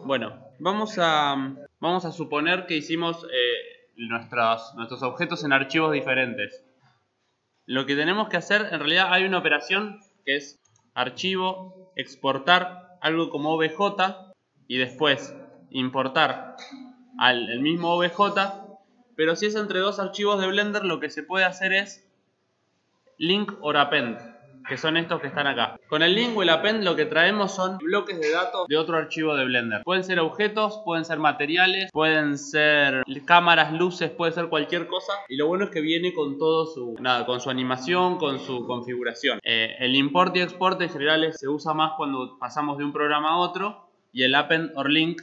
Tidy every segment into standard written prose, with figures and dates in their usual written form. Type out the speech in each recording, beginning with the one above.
Bueno, vamos a suponer que hicimos nuestros objetos en archivos diferentes. Lo que tenemos que hacer, en realidad hay una operación que es archivo, exportar algo como OBJ y después importar el mismo OBJ, pero si es entre dos archivos de Blender, lo que se puede hacer es link or append, que son estos que están acá. Con el link o el append lo que traemos son bloques de datos de otro archivo de Blender. Pueden ser objetos, pueden ser materiales, pueden ser cámaras, luces, puede ser cualquier cosa. Y lo bueno es que viene con todo con su animación, con su configuración. El import y export en general se usa más cuando pasamos de un programa a otro, y el append or link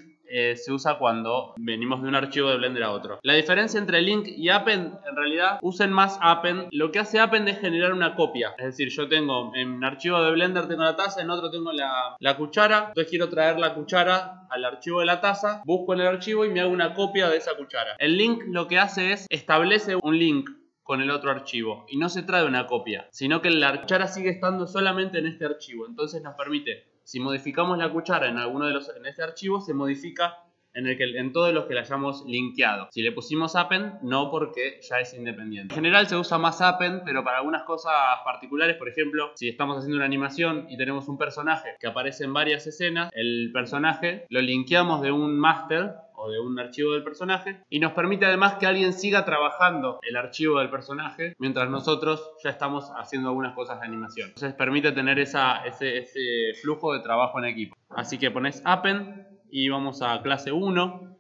se usa cuando venimos de un archivo de Blender a otro. La diferencia entre link y append, en realidad, usen más append. Lo que hace append es generar una copia. Es decir, yo tengo en un archivo de Blender tengo la taza, en otro tengo la cuchara. Entonces quiero traer la cuchara al archivo de la taza, busco en el archivo y me hago una copia de esa cuchara. El link lo que hace es establece un link con el otro archivo y no se trae una copia, sino que la cuchara sigue estando solamente en este archivo. Entonces nos permite, si modificamos la cuchara en alguno de en este archivo, se modifica en todos los que la hayamos linkeado. Si le pusimos append, no, porque ya es independiente. En general se usa más append, pero para algunas cosas particulares, por ejemplo, si estamos haciendo una animación y tenemos un personaje que aparece en varias escenas, el personaje lo linkeamos de un master o de un archivo del personaje y nos permite además que alguien siga trabajando el archivo del personaje mientras nosotros ya estamos haciendo algunas cosas de animación. Entonces permite tener ese flujo de trabajo en equipo. Así que pones append y vamos a clase 1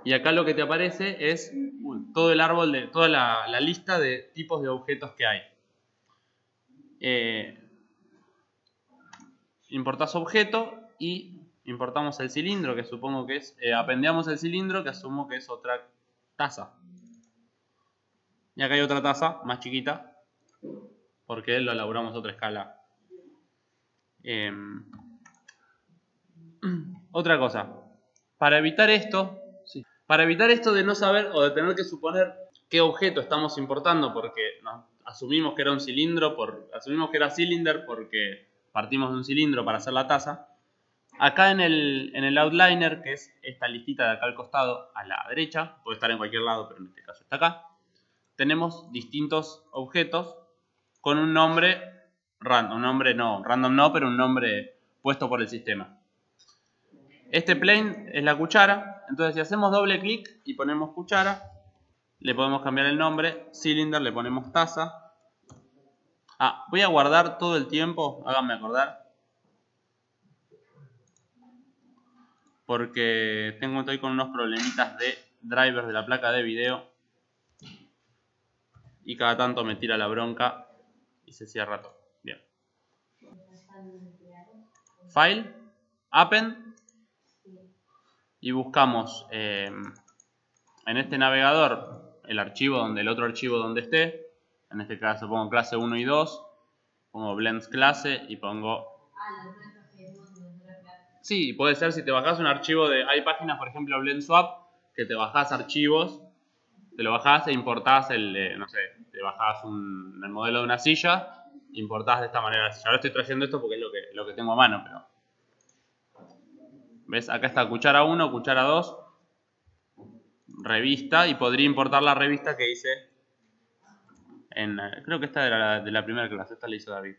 y acá lo que te aparece es todo el árbol, toda la lista de tipos de objetos que hay. Importás objeto y importamos el cilindro, que supongo que es, apendeamos el cilindro, que asumo que es otra taza. Y acá hay otra taza más chiquita, porque lo elaboramos a otra escala. Otra cosa, para evitar esto de no saber o de tener que suponer qué objeto estamos importando, porque asumimos que era un cilindro, asumimos que era cylinder porque partimos de un cilindro para hacer la taza. Acá en el outliner, que es esta listita de acá al costado, a la derecha, puede estar en cualquier lado, pero en este caso está acá, tenemos distintos objetos con un nombre random, random no, pero un nombre puesto por el sistema. Este plane es la cuchara, entonces si hacemos doble clic y ponemos cuchara, le podemos cambiar el nombre, cylinder le ponemos taza. Voy a guardar todo el tiempo, háganme acordar, porque estoy con unos problemitas de drivers de la placa de video y cada tanto me tira la bronca y se cierra todo. Bien. File, append, y buscamos en este navegador el otro archivo donde esté. En este caso pongo clase 1 y 2, pongo blends clase y pongo... Sí, puede ser si te bajás un archivo hay páginas, por ejemplo Blend Swap, que te bajás archivos, te lo bajás e importás no sé, te bajás el modelo de una silla, importás de esta manera. Ahora estoy trayendo esto porque es lo que tengo a mano, pero... ¿Ves? Acá está cuchara 1, cuchara 2, revista, y podría importar la revista que hice creo que esta era de la primera clase, esta la hizo David.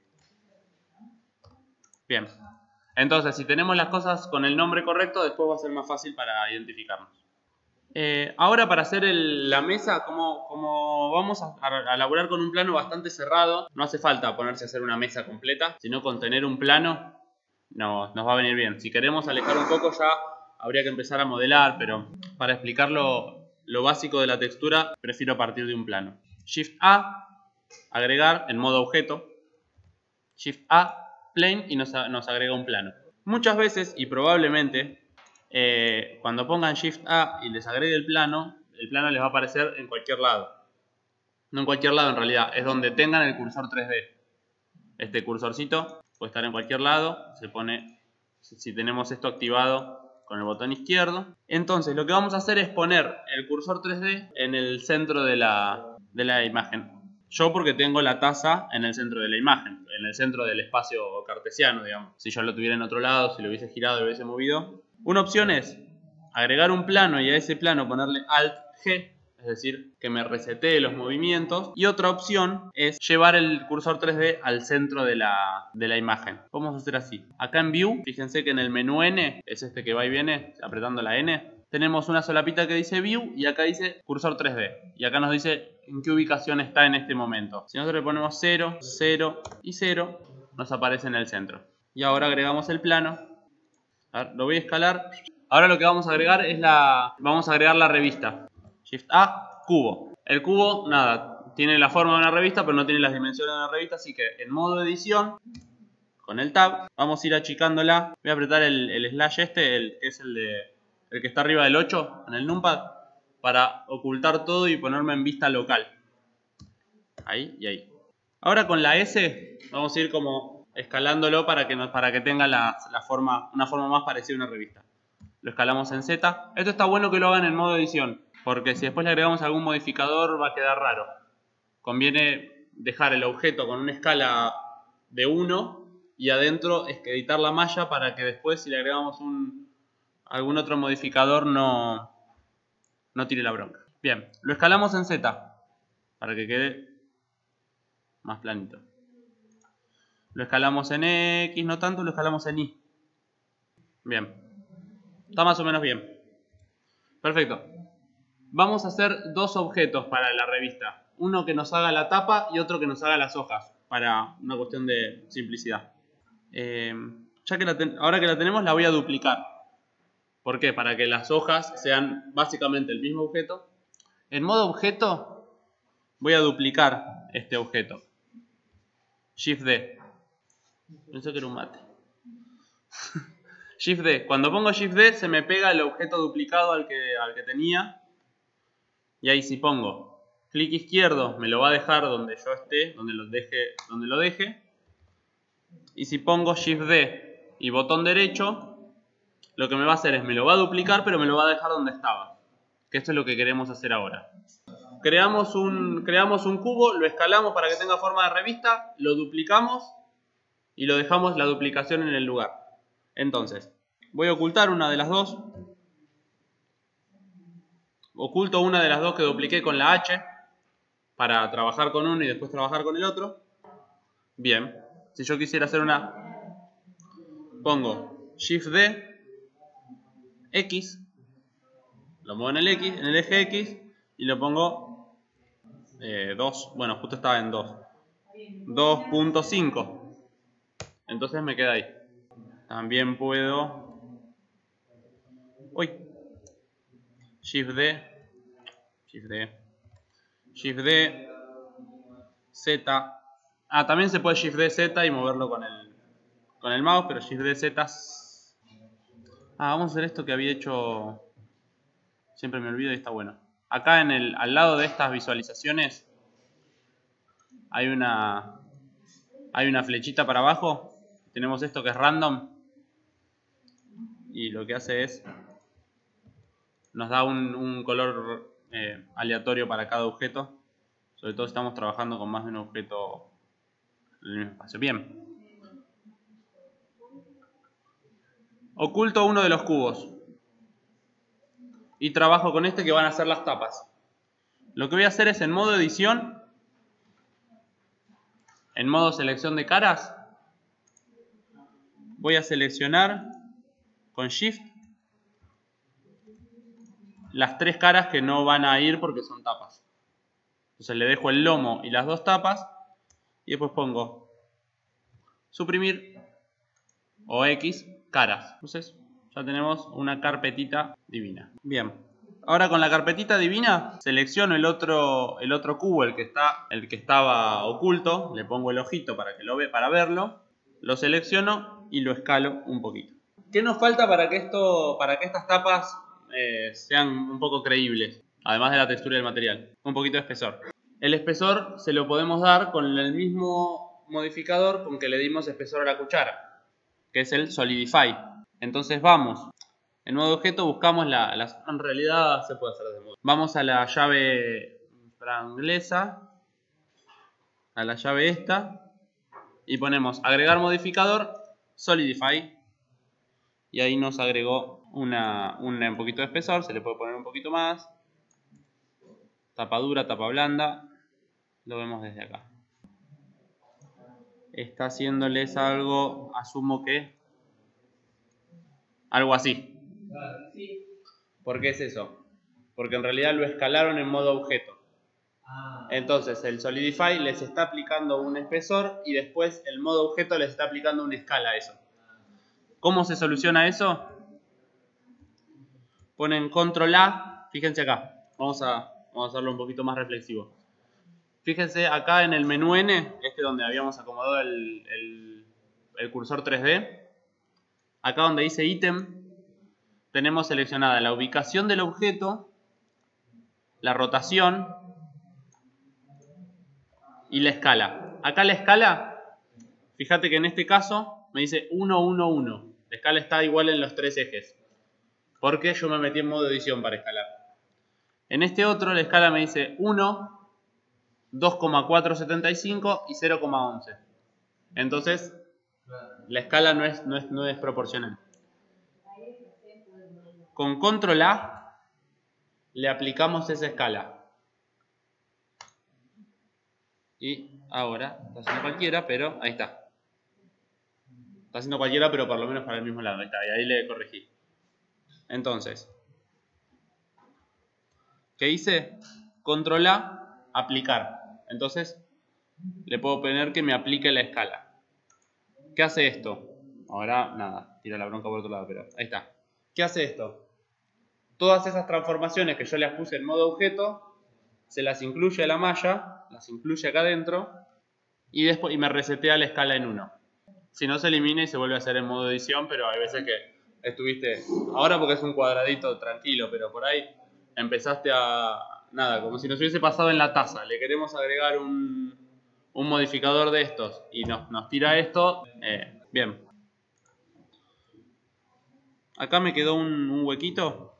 Bien, entonces si tenemos las cosas con el nombre correcto, después va a ser más fácil para identificarnos. Ahora para hacer la mesa, como vamos a elaborar con un plano bastante cerrado, no hace falta ponerse a hacer una mesa completa, sino con tener un plano nos va a venir bien. Si queremos alejar un poco ya habría que empezar a modelar, pero para explicar lo básico de la textura prefiero partir de un plano. Shift A, agregar en modo objeto. Shift A, plane, y nos agrega un plano. Muchas veces y probablemente cuando pongan Shift A y les agregue el plano les va a aparecer en cualquier lado. No en cualquier lado en realidad, es donde tengan el cursor 3D. Este cursorcito puede estar en cualquier lado, se pone, si tenemos esto activado con el botón izquierdo. Entonces lo que vamos a hacer es poner el cursor 3D en el centro de la imagen. Yo porque tengo la taza en el centro de la imagen, en el centro del espacio cartesiano, digamos. Si yo lo tuviera en otro lado, si lo hubiese girado, lo hubiese movido. Una opción es agregar un plano y a ese plano ponerle Alt-G, es decir, que me resetee los movimientos. Y otra opción es llevar el cursor 3D al centro de la imagen. Vamos a hacer así. Acá en View, fíjense que en el menú N, es este que va y viene, apretando la N, tenemos una solapita que dice View y acá dice cursor 3D. Y acá nos dice en qué ubicación está en este momento. Si nosotros le ponemos 0, 0 y 0, nos aparece en el centro. Y ahora agregamos el plano. A ver, lo voy a escalar. Ahora lo que vamos a agregar es vamos a agregar la revista. Shift A, cubo. El cubo, nada, tiene la forma de una revista, pero no tiene las dimensiones de una revista, así que en modo edición, con el tab, vamos a ir achicándola. Voy a apretar el slash que es el que está arriba del 8 en el numpad, para ocultar todo y ponerme en vista local. Ahí y ahí. Ahora con la S vamos a ir como escalándolo para que tenga una forma más parecida a una revista. Lo escalamos en Z. Esto está bueno que lo hagan en modo edición, porque si después le agregamos algún modificador va a quedar raro. Conviene dejar el objeto con una escala de 1 y adentro editar la malla para que después, si le agregamos algún otro modificador, no tire la bronca. Bien, lo escalamos en Z para que quede más planito. Lo escalamos en X, no tanto, lo escalamos en Y. Bien, está más o menos bien. Perfecto. Vamos a hacer dos objetos para la revista. Uno que nos haga la tapa y otro que nos haga las hojas, para una cuestión de simplicidad. Ahora que la tenemos, la voy a duplicar. ¿Por qué? Para que las hojas sean básicamente el mismo objeto. En modo objeto voy a duplicar este objeto. Shift D. Pensé que era un mate. Shift D. Cuando pongo Shift D se me pega el objeto duplicado al que tenía. Y ahí si pongo clic izquierdo me lo va a dejar donde yo esté, donde lo deje. Y si pongo Shift D y botón derecho, lo que me va a hacer es me lo va a duplicar, pero me lo va a dejar donde estaba. Que esto es lo que queremos hacer ahora. Creamos un cubo, lo escalamos para que tenga forma de revista, lo duplicamos y lo dejamos la duplicación en el lugar. Entonces, voy a ocultar una de las dos. Oculto una de las dos que dupliqué con la H para trabajar con uno y después trabajar con el otro. Bien, si yo quisiera hacer pongo Shift D, X, lo muevo en el eje X y lo pongo 2, bueno, justo estaba en 2, 2.5, entonces me queda ahí. También puedo Shift D, Z. También se puede Shift D, Z y moverlo con el mouse, pero Shift D, Z. Vamos a hacer esto que había hecho, siempre me olvido y está bueno. Acá al lado de estas visualizaciones hay una flechita para abajo. Tenemos esto que es random y lo que hace es nos da un color aleatorio para cada objeto, sobre todo si estamos trabajando con más de un objeto en el mismo espacio. Bien, oculto uno de los cubos y trabajo con este que van a ser las tapas. Lo que voy a hacer es en modo edición, en modo selección de caras, voy a seleccionar con Shift las tres caras que no van a ir porque son tapas. Entonces le dejo el lomo y las dos tapas y después pongo suprimir o X caras. Entonces ya tenemos una carpetita divina. Bien, ahora con la carpetita divina selecciono el otro cubo, el que estaba oculto, le pongo el ojito para verlo, lo selecciono y lo escalo un poquito. ¿Qué nos falta para que estas tapas sean un poco creíbles? Además de la textura del material, un poquito de espesor. El espesor se lo podemos dar con el mismo modificador con que le dimos espesor a la cuchara, que es el Solidify. Entonces vamos, en modo objeto buscamos en realidad se puede hacer de modo. Vamos a la llave francesa a la llave esta y ponemos agregar modificador Solidify. Y ahí nos agregó un poquito de espesor, se le puede poner un poquito más. Tapa dura, tapa blanda. Lo vemos desde acá. Está haciéndoles algo, asumo que algo así. ¿Por qué es eso? Porque en realidad lo escalaron en modo objeto. Entonces el Solidify les está aplicando un espesor y después el modo objeto les está aplicando una escala a eso. ¿Cómo se soluciona eso? Ponen control A, fíjense acá, vamos a hacerlo un poquito más reflexivo. Fíjense acá en el menú N, donde habíamos acomodado el cursor 3D. Acá donde dice ítem, tenemos seleccionada la ubicación del objeto, la rotación y la escala. Acá la escala, fíjate que en este caso me dice 1, 1, 1. La escala está igual en los tres ejes, porque yo me metí en modo edición para escalar. En este otro la escala me dice 1, 2,475 y 0,11. Entonces la escala no es proporcional. Con control A le aplicamos esa escala. Y ahora está haciendo cualquiera, pero ahí está. Está haciendo cualquiera, pero por lo menos para el mismo lado. Ahí está, y ahí le corregí. Entonces, ¿qué hice? Control A, aplicar. Entonces, le puedo poner que me aplique la escala. ¿Qué hace esto? Ahora, nada, tira la bronca por otro lado, pero ahí está. ¿Qué hace esto? Todas esas transformaciones que yo las puse en modo objeto, se las incluye a la malla, las incluye acá adentro, y después me resetea la escala en 1. Si no, se elimina y se vuelve a hacer en modo edición, pero hay veces que estuviste, ahora porque es un cuadradito tranquilo, pero por ahí empezaste a, nada, como si nos hubiese pasado en la taza, le queremos agregar un modificador de estos y nos tira esto, bien. Acá me quedó un huequito,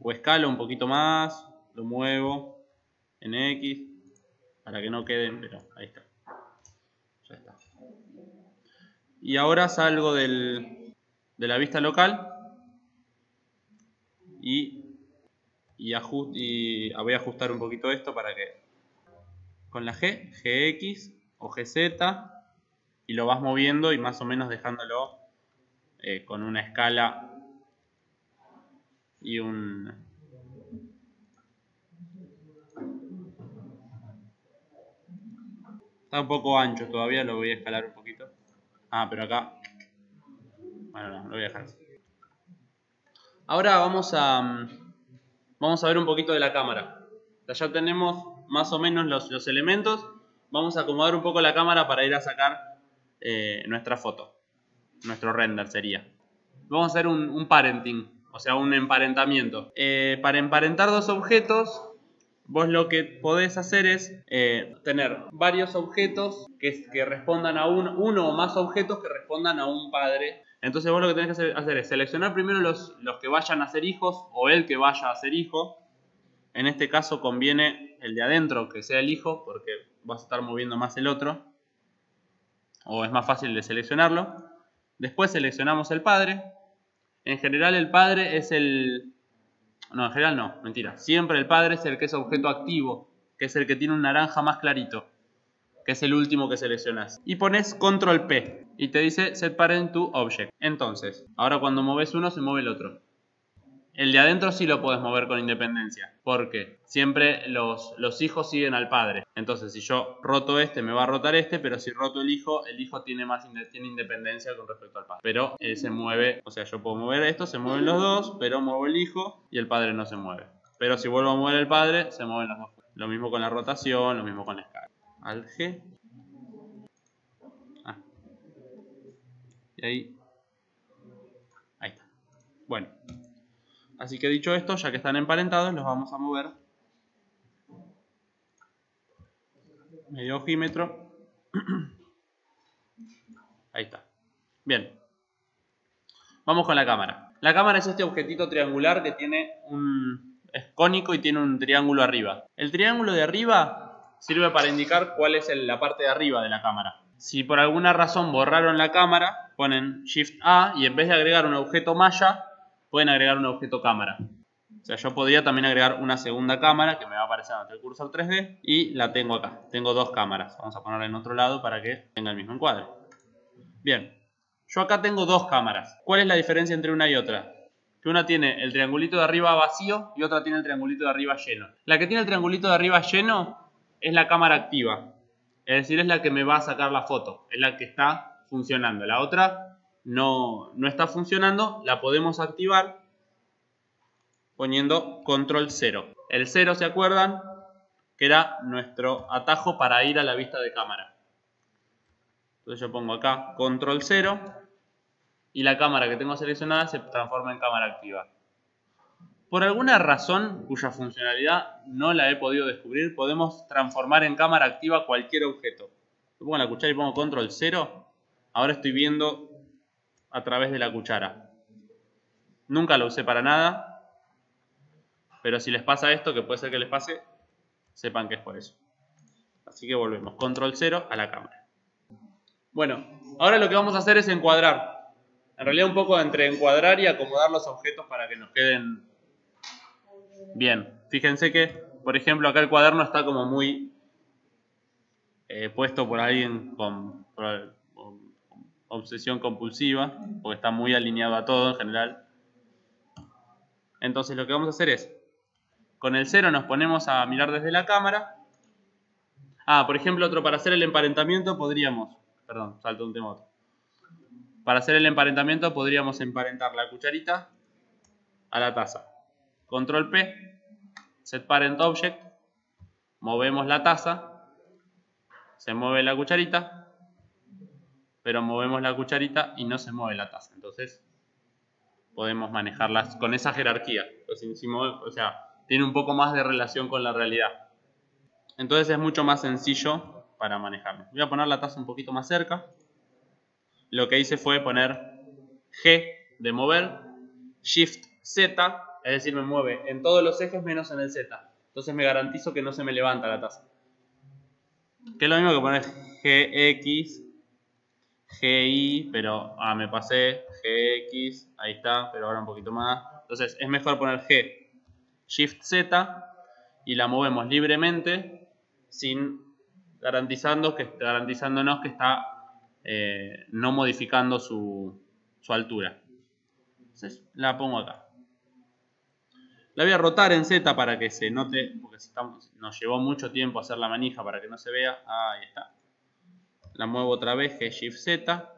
o escalo un poquito más, lo muevo en X, para que no queden, pero ahí está, ya está. Y ahora salgo de la vista local y voy a ajustar un poquito esto para que con la G, GX o GZ, y lo vas moviendo y más o menos dejándolo con una escala y un... Está un poco ancho todavía, lo voy a escalar un poquito. Ah, pero acá... Bueno, no, lo voy a dejar así. Ahora vamos a ver un poquito de la cámara. Ya tenemos más o menos los elementos. Vamos a acomodar un poco la cámara para ir a sacar nuestra foto. Nuestro render sería. Vamos a hacer un parenting, o sea, un emparentamiento. Para emparentar dos objetos, vos lo que podés hacer es tener varios objetos que respondan a uno o más objetos que respondan a un padre. Entonces vos lo que tenés que hacer es seleccionar primero los que vayan a ser hijos o el que vaya a ser hijo. En este caso conviene el de adentro que sea el hijo porque vas a estar moviendo más el otro. O es más fácil de seleccionarlo. Después seleccionamos el padre. En general el padre es el... No, en general no, mentira. Siempre el padre es el que es objeto activo, que es el que tiene un naranja más clarito, que es el último que seleccionas. Y pones control P y te dice set parent to object. Entonces, ahora cuando mueves uno se mueve el otro. El de adentro sí lo puedes mover con independencia, porque siempre los hijos siguen al padre. Entonces, si yo roto este, me va a rotar este, pero si roto el hijo tiene independencia con respecto al padre. Pero él se mueve, o sea, yo puedo mover esto, se mueven los dos, pero muevo el hijo y el padre no se mueve. Pero si vuelvo a mover el padre, se mueven los dos. Lo mismo con la rotación, lo mismo con la escala. Al G. Y ahí está. Bueno. Así que dicho esto, ya que están emparentados, los vamos a mover medio ojímetro. Ahí está. Bien. Vamos con la cámara. La cámara es este objetito triangular que es cónico y tiene un triángulo arriba. El triángulo de arriba sirve para indicar cuál es la parte de arriba de la cámara. Si por alguna razón borraron la cámara, ponen Shift A y en vez de agregar un objeto malla, pueden agregar un objeto cámara. O sea, yo podría también agregar una segunda cámara que me va a aparecer ante el cursor 3D y la tengo acá. Tengo dos cámaras. Vamos a ponerla en otro lado para que tenga el mismo encuadre. Bien, yo acá tengo dos cámaras. ¿Cuál es la diferencia entre una y otra? Que una tiene el triangulito de arriba vacío y otra tiene el triangulito de arriba lleno. La que tiene el triangulito de arriba lleno es la cámara activa. Es decir, es la que me va a sacar la foto. Es la que está funcionando. La otra no está funcionando. La podemos activar poniendo control 0. El 0, ¿se acuerdan? Que era nuestro atajo para ir a la vista de cámara. Entonces yo pongo acá control 0 y la cámara que tengo seleccionada se transforma en cámara activa. Por alguna razón cuya funcionalidad no la he podido descubrir, podemos transformar en cámara activa cualquier objeto. Yo pongo la cuchara y pongo control 0. Ahora estoy viendo a través de la cuchara. Nunca lo usé para nada. Pero si les pasa esto, que puede ser que les pase, sepan que es por eso. Así que volvemos. Control 0 a la cámara. Bueno, ahora lo que vamos a hacer es encuadrar. En realidad un poco entre encuadrar y acomodar los objetos para que nos queden bien. Fíjense que, por ejemplo, acá el cuaderno está como muy puesto por alguien con obsesión compulsiva, porque está muy alineado a todo en general. Entonces lo que vamos a hacer es, con el 0 nos ponemos a mirar desde la cámara. Por ejemplo, para hacer el emparentamiento podríamos... Perdón, salto un tema a otro. Para hacer el emparentamiento podríamos emparentar la cucharita a la taza. Control P, Set Parent Object, movemos la taza, se mueve la cucharita, pero movemos la cucharita y no se mueve la taza. Entonces podemos manejarlas con esa jerarquía. O sea, tiene un poco más de relación con la realidad. Entonces es mucho más sencillo para manejarlo. Voy a poner la taza un poquito más cerca. Lo que hice fue poner G de mover, Shift Z, es decir, me mueve en todos los ejes menos en el Z. Entonces me garantizo que no se me levanta la taza. Que es lo mismo que poner GX, GY, pero me pasé, GX, ahí está, pero ahora un poquito más. Entonces es mejor poner G, Shift Z y la movemos libremente garantizándonos que está no modificando su altura. Entonces la pongo acá. La voy a rotar en Z para que se note, porque nos llevó mucho tiempo hacer la manija para que no se vea. Ahí está. La muevo otra vez, G Shift Z.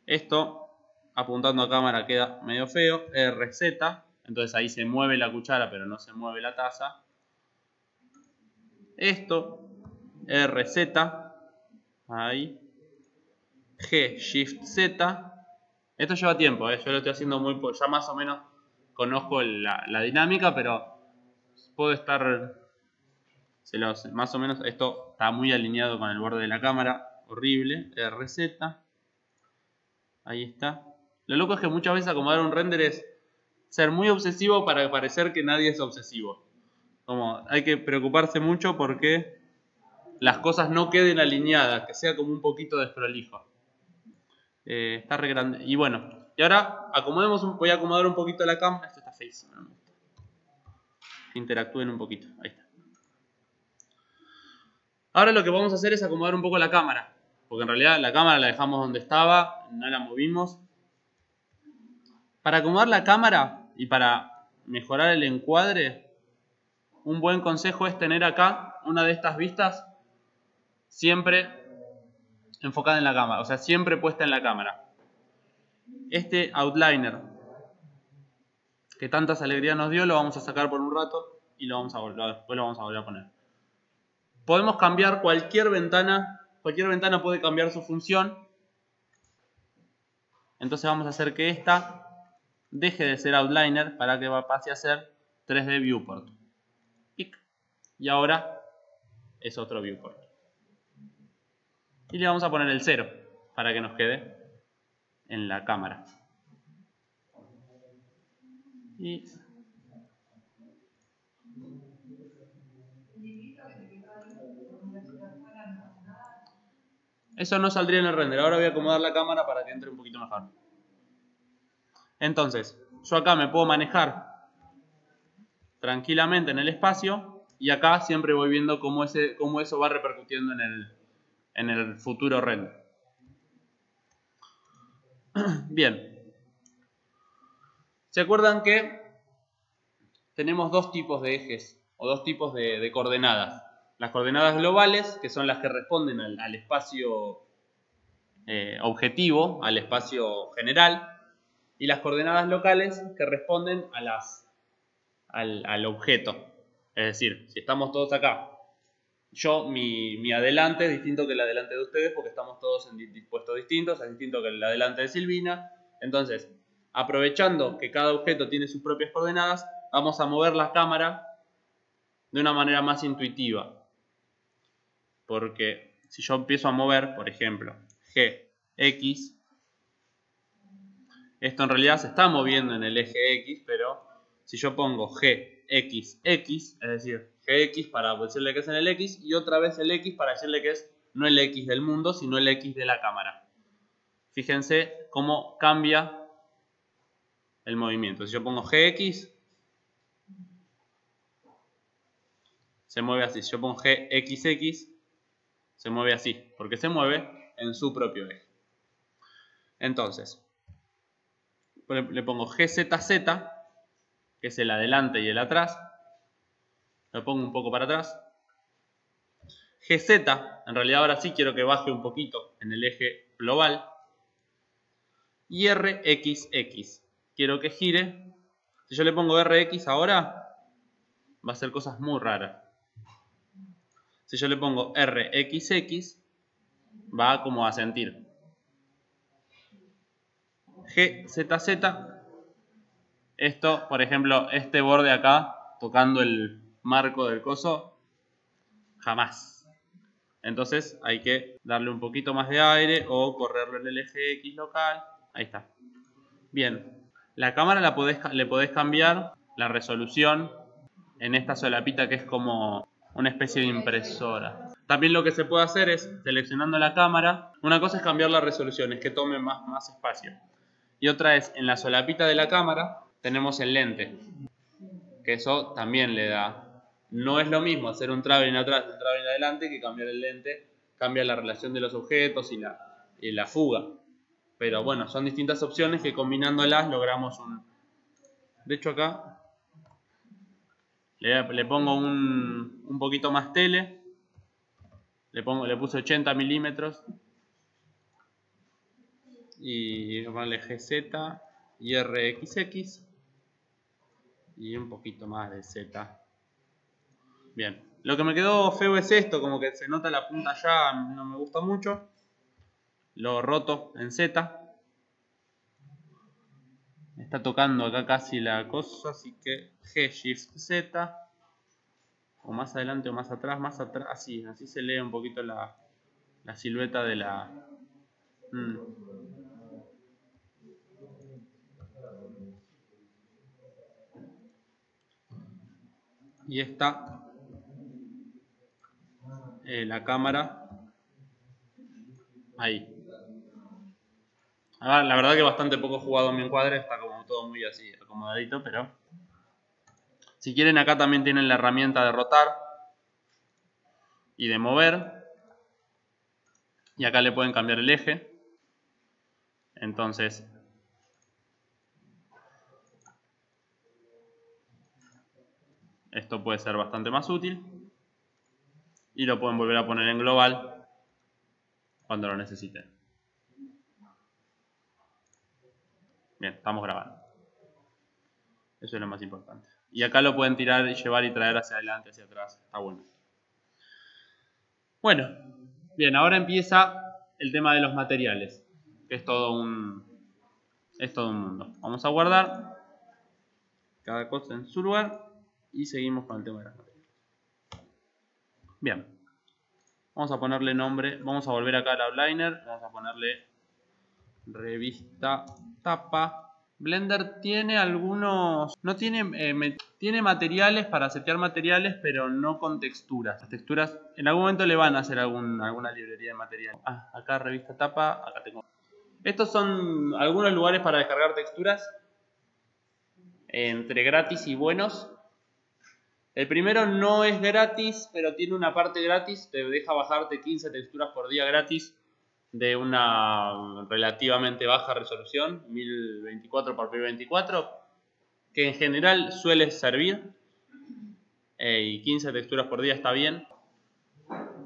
Esto, apuntando a cámara, queda medio feo. RZ. Entonces ahí se mueve la cuchara, pero no se mueve la taza. Esto, RZ. Ahí. G Shift Z. Esto lleva tiempo, yo lo estoy haciendo ya más o menos conozco la dinámica, pero puedo estar, más o menos, esto está muy alineado con el borde de la cámara, horrible, RZ, ahí está. Lo loco es que muchas veces acomodar un render es ser muy obsesivo para parecer que nadie es obsesivo. Como hay que preocuparse mucho porque las cosas no queden alineadas, que sea como un poquito desprolijo. Está re grande. Y bueno, y ahora voy a acomodar un poquito la cámara. Esto está feísimo, no me gusta. Que interactúen un poquito. Ahí está. Ahora lo que vamos a hacer es acomodar un poco la cámara. Porque en realidad la cámara la dejamos donde estaba, no la movimos. Para acomodar la cámara y para mejorar el encuadre, un buen consejo es tener acá una de estas vistas siempre enfocada en la cámara. O sea, siempre puesta en la cámara. Este outliner que tantas alegrías nos dio, lo vamos a sacar por un rato y después lo vamos a volver a poner. Podemos cambiar cualquier ventana puede cambiar su función. Entonces vamos a hacer que esta deje de ser outliner para que pase a ser 3D viewport. Y ahora es otro viewport. Y le vamos a poner el 0 para que nos quede en la cámara. Y Eso no saldría en el render. Ahora voy a acomodar la cámara para que entre un poquito mejor. Entonces, yo acá me puedo manejar tranquilamente en el espacio y acá siempre voy viendo cómo eso va repercutiendo en el futuro render. Bien. ¿Se acuerdan que tenemos dos tipos de ejes o dos tipos de coordenadas? Las coordenadas globales, que son las que responden al espacio objetivo, al espacio general, y las coordenadas locales que responden al objeto. Es decir, si estamos todos acá, mi adelante es distinto que el adelante de ustedes porque estamos todos en puestos distintos, es distinto que el adelante de Silvina. Entonces, aprovechando que cada objeto tiene sus propias coordenadas, vamos a mover la cámara de una manera más intuitiva. Porque si yo empiezo a mover, por ejemplo, Gx, esto en realidad se está moviendo en el eje X, pero si yo pongo Gxx, es decir, Gx para decirle que es en el X y otra vez el X para decirle que es no el X del mundo, sino el X de la cámara. Fíjense cómo cambia el movimiento. Si yo pongo Gx, se mueve así. Si yo pongo Gxx, se mueve así, porque se mueve en su propio eje. Entonces, le pongo GZZ, que es el adelante y el atrás. Lo pongo un poco para atrás. GZ, en realidad ahora sí quiero que baje un poquito en el eje global. Y RXX, quiero que gire. Si yo le pongo RX ahora, va a hacer cosas muy raras. Si yo le pongo RXX, va como a sentir. GZZ, esto, por ejemplo, este borde acá, tocando el marco del coso, jamás. Entonces hay que darle un poquito más de aire o correrlo en el eje X local. Ahí está. Bien, la cámara le podés cambiar la resolución en esta solapita que es como una especie de impresora. También lo que se puede hacer es, seleccionando la cámara, una cosa es cambiar la resolución, es que tome más espacio. Y otra es, en la solapita de la cámara tenemos el lente, que eso también le da. No es lo mismo hacer un traveling atrás y un traveling adelante que cambiar el lente, cambia la relación de los objetos y la fuga. Pero bueno, son distintas opciones que combinándolas logramos un... De hecho acá le pongo un poquito más tele, le puse 80 milímetros y vale GZ y RXX y un poquito más de Z. Bien, lo que me quedó feo es esto, como que se nota la punta ya, no me gusta mucho. Lo roto en Z. Está tocando acá casi la cosa, así que G, Shift, Z. O más adelante o más atrás, así se lee un poquito la silueta de la... Y esta, la cámara, ahí. Ahora, la verdad que bastante poco jugado en mi encuadre, está como todo muy así, acomodadito, pero... Si quieren acá también tienen la herramienta de rotar y de mover. Y acá le pueden cambiar el eje. Entonces, esto puede ser bastante más útil. Y lo pueden volver a poner en global cuando lo necesiten. Bien, estamos grabando. Eso es lo más importante. Y acá lo pueden tirar y llevar y traer hacia adelante, hacia atrás. Está bueno. Bueno, bien, ahora empieza el tema de los materiales, que es todo un mundo. Vamos a guardar cada cosa en su lugar y seguimos con el tema de las materiales. Bien, vamos a ponerle nombre, vamos a volver acá al outliner, vamos a ponerle revista tapa Blender tiene algunos... No tiene... tiene materiales para setear materiales, pero no con texturas. Las texturas en algún momento le van a hacer alguna librería de material. Ah, acá revista tapa, acá tengo. Estos son algunos lugares para descargar texturas. Entre gratis y buenos. El primero no es gratis, pero tiene una parte gratis. Te deja bajarte 15 texturas por día gratis. De una relativamente baja resolución, 1024 x 1024, que en general suele servir, y 15 texturas por día está bien.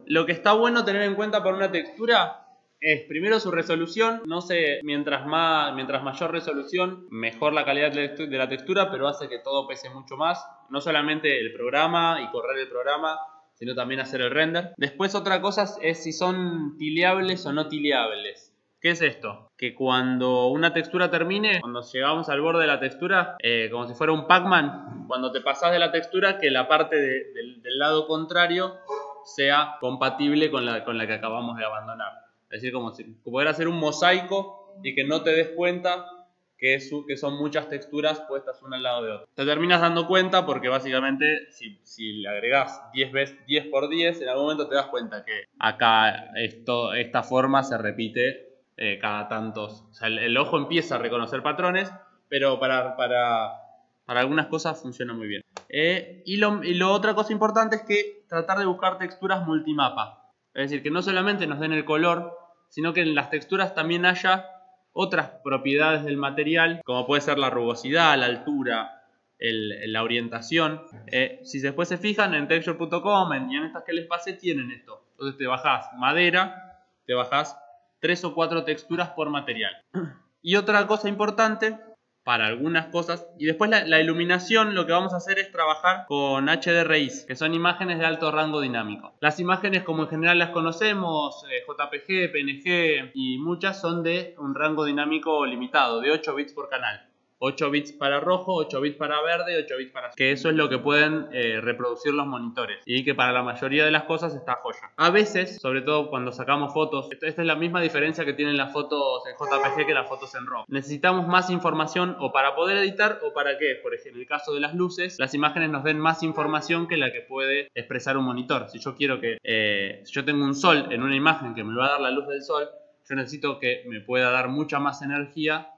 Lo que está bueno tener en cuenta para una textura es primero su resolución. No sé, mientras mayor resolución, mejor la calidad de la textura, pero hace que todo pese mucho más. No solamente el programa y correr el programa, sino también hacer el render. Después otra cosa es si son tileables o no tileables. ¿Qué es esto? Que cuando una textura termine, cuando llegamos al borde de la textura, como si fuera un Pac-Man, cuando te pasás de la textura, que la parte del lado contrario sea compatible con la que acabamos de abandonar. Es decir, como si poder hacer un mosaico y que no te des cuenta que son muchas texturas puestas una al lado de otra. Te terminas dando cuenta porque básicamente si le agregás 10 por 10, en algún momento te das cuenta que acá esta forma se repite cada tantos. O sea, el ojo empieza a reconocer patrones, pero para algunas cosas funciona muy bien. Y otra cosa importante es que tratar de buscar texturas multimapa. Es decir, que no solamente nos den el color, sino que en las texturas también haya otras propiedades del material, como puede ser la rugosidad, la altura, la orientación. Si después se fijan en texture.com y en estas que les pasé tienen esto. Entonces te bajás madera, te bajás 3 o 4 texturas por material. Y otra cosa importante para algunas cosas, y después la iluminación, lo que vamos a hacer es trabajar con HDRIs, que son imágenes de alto rango dinámico. Las imágenes, como en general las conocemos, JPG, PNG y muchas, son de un rango dinámico limitado, de 8 bits por canal. 8 bits para rojo, 8 bits para verde, 8 bits para azul. Que eso es lo que pueden reproducir los monitores. Y que para la mayoría de las cosas está joya. A veces, sobre todo cuando sacamos fotos, esta es la misma diferencia que tienen las fotos en JPG que las fotos en RAW. Necesitamos más información o para poder editar o para que, por ejemplo, en el caso de las luces, las imágenes nos den más información que la que puede expresar un monitor. Si yo quiero que, si yo tengo un sol en una imagen que me va a dar la luz del sol, yo necesito que me pueda dar mucha más energía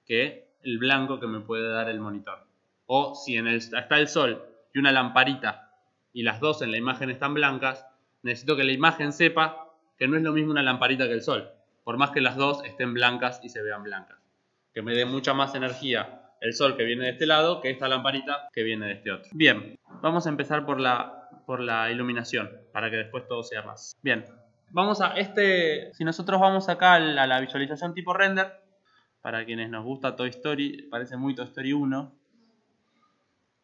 que el blanco que me puede dar el monitor. O si está el sol y una lamparita y las dos en la imagen están blancas, necesito que la imagen sepa que no es lo mismo una lamparita que el sol, por más que las dos estén blancas y se vean blancas. Que me dé mucha más energía el sol que viene de este lado que esta lamparita que viene de este otro. Bien, vamos a empezar por la iluminación, para que después todo sea más. Bien, vamos a si nosotros vamos acá a la visualización tipo render, para quienes nos gusta Toy Story, parece muy Toy Story 1.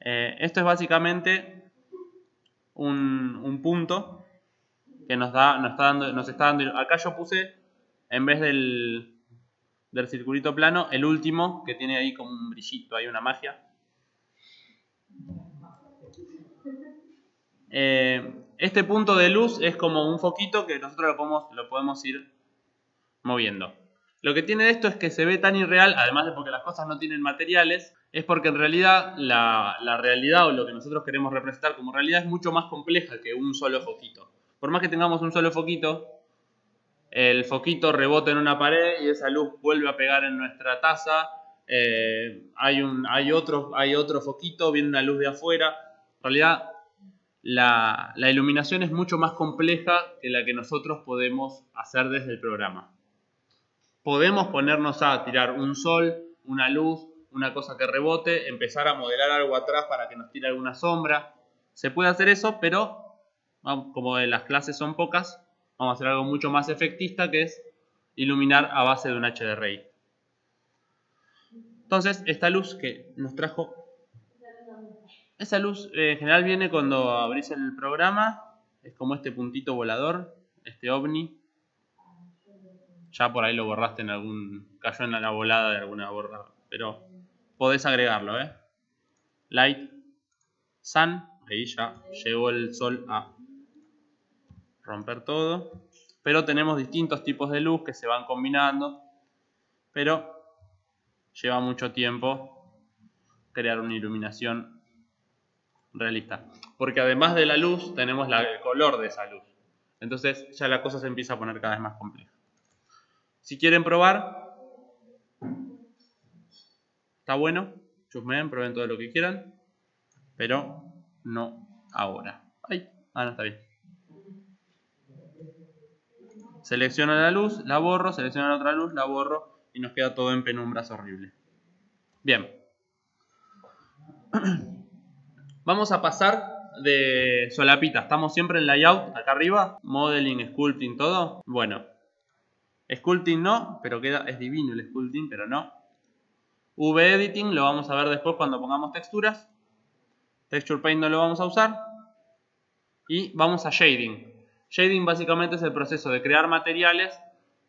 Esto es básicamente un punto que nos está dando. Acá yo puse, en vez del circulito plano, el último, que tiene ahí como un brillito, hay una magia. Este punto de luz es como un foquito que nosotros lo podemos ir moviendo. Lo que tiene esto es que se ve tan irreal, además de porque las cosas no tienen materiales, es porque en realidad la realidad o lo que nosotros queremos representar como realidad es mucho más compleja que un solo foquito. Por más que tengamos un solo foquito, el foquito rebota en una pared y esa luz vuelve a pegar en nuestra taza. Hay otro foquito, viene una luz de afuera. En realidad la iluminación es mucho más compleja que la que nosotros podemos hacer desde el programa. Podemos ponernos a tirar un sol, una luz, una cosa que rebote, empezar a modelar algo atrás para que nos tire alguna sombra. Se puede hacer eso, pero como las clases son pocas, vamos a hacer algo mucho más efectista, que es iluminar a base de un HDRI. Entonces, esta luz que nos trajo, esa luz en general viene cuando abrís el programa, es como este puntito volador, este ovni. Ya por ahí lo borraste cayó en la volada de alguna borrada, pero podés agregarlo, Light, Sun, ahí ya llegó el sol a romper todo, pero tenemos distintos tipos de luz que se van combinando, pero lleva mucho tiempo crear una iluminación realista. Porque además de la luz, tenemos el color de esa luz. Entonces ya la cosa se empieza a poner cada vez más compleja. Si quieren probar, está bueno, chusmeen, prueben todo lo que quieran, pero no ahora. Ay, no está bien. Selecciono la luz, la borro, selecciono la otra luz, la borro y nos queda todo en penumbras horrible. Bien. Vamos a pasar de solapita. Estamos siempre en layout, acá arriba. Modeling, sculpting, todo. Bueno. Sculpting no, pero es divino el sculpting, pero no. V-Editing lo vamos a ver después cuando pongamos texturas. Texture Paint no lo vamos a usar. Y vamos a Shading. Shading básicamente es el proceso de crear materiales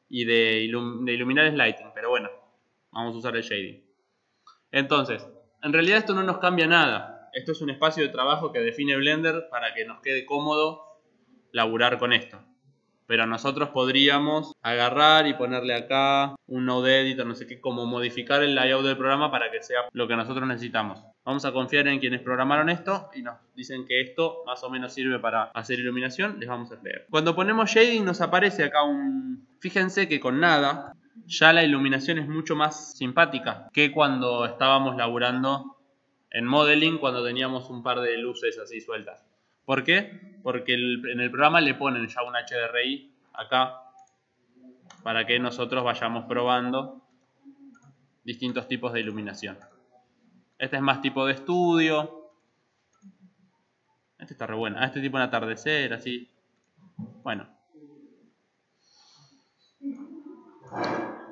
y de iluminar el lighting. Pero bueno, vamos a usar el Shading. Entonces, en realidad esto no nos cambia nada. Esto es un espacio de trabajo que define Blender para que nos quede cómodo laburar con esto. Pero nosotros podríamos agarrar y ponerle acá un node editor, no sé qué, como modificar el layout del programa para que sea lo que nosotros necesitamos. Vamos a confiar en quienes programaron esto y nos dicen que esto más o menos sirve para hacer iluminación. Les vamos a leer. Cuando ponemos shading nos aparece acá un... Fíjense que con nada ya la iluminación es mucho más simpática que cuando estábamos laburando en modeling, cuando teníamos un par de luces así sueltas. ¿Por qué? Porque en el programa le ponen ya un HDRI acá para que nosotros vayamos probando distintos tipos de iluminación. Este es más tipo de estudio. Este está re bueno. Este tipo de atardecer, así. Bueno.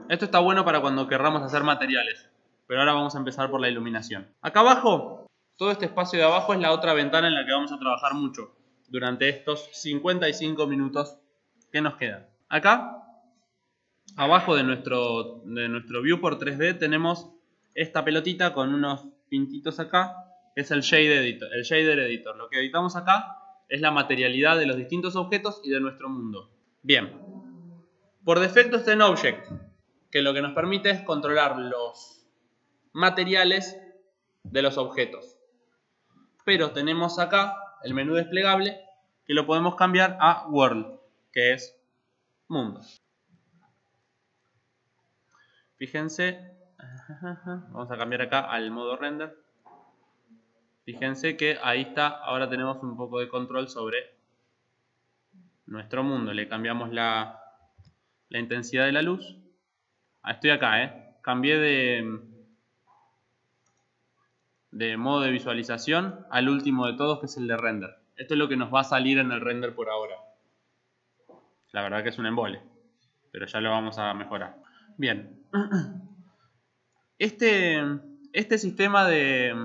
Esto está bueno para cuando querramos hacer materiales. Pero ahora vamos a empezar por la iluminación. Acá abajo, todo este espacio de abajo es la otra ventana en la que vamos a trabajar mucho durante estos 55 minutos que nos quedan. Acá, abajo de nuestro viewport 3D tenemos esta pelotita con unos pintitos acá, que es el shader editor. Lo que editamos acá es la materialidad de los distintos objetos y de nuestro mundo. Bien. Por defecto está en Object, que lo que nos permite es controlar los materiales de los objetos. Pero tenemos acá el menú desplegable que lo podemos cambiar a World, que es mundo. Fíjense, vamos a cambiar acá al modo render. Fíjense que ahí está, ahora tenemos un poco de control sobre nuestro mundo. Le cambiamos la intensidad de la luz. Estoy acá, cambié de modo de visualización al último de todos, que es el de render. Esto es lo que nos va a salir en el render por ahora. La verdad que es un embole, pero ya lo vamos a mejorar. Bien. Este sistema de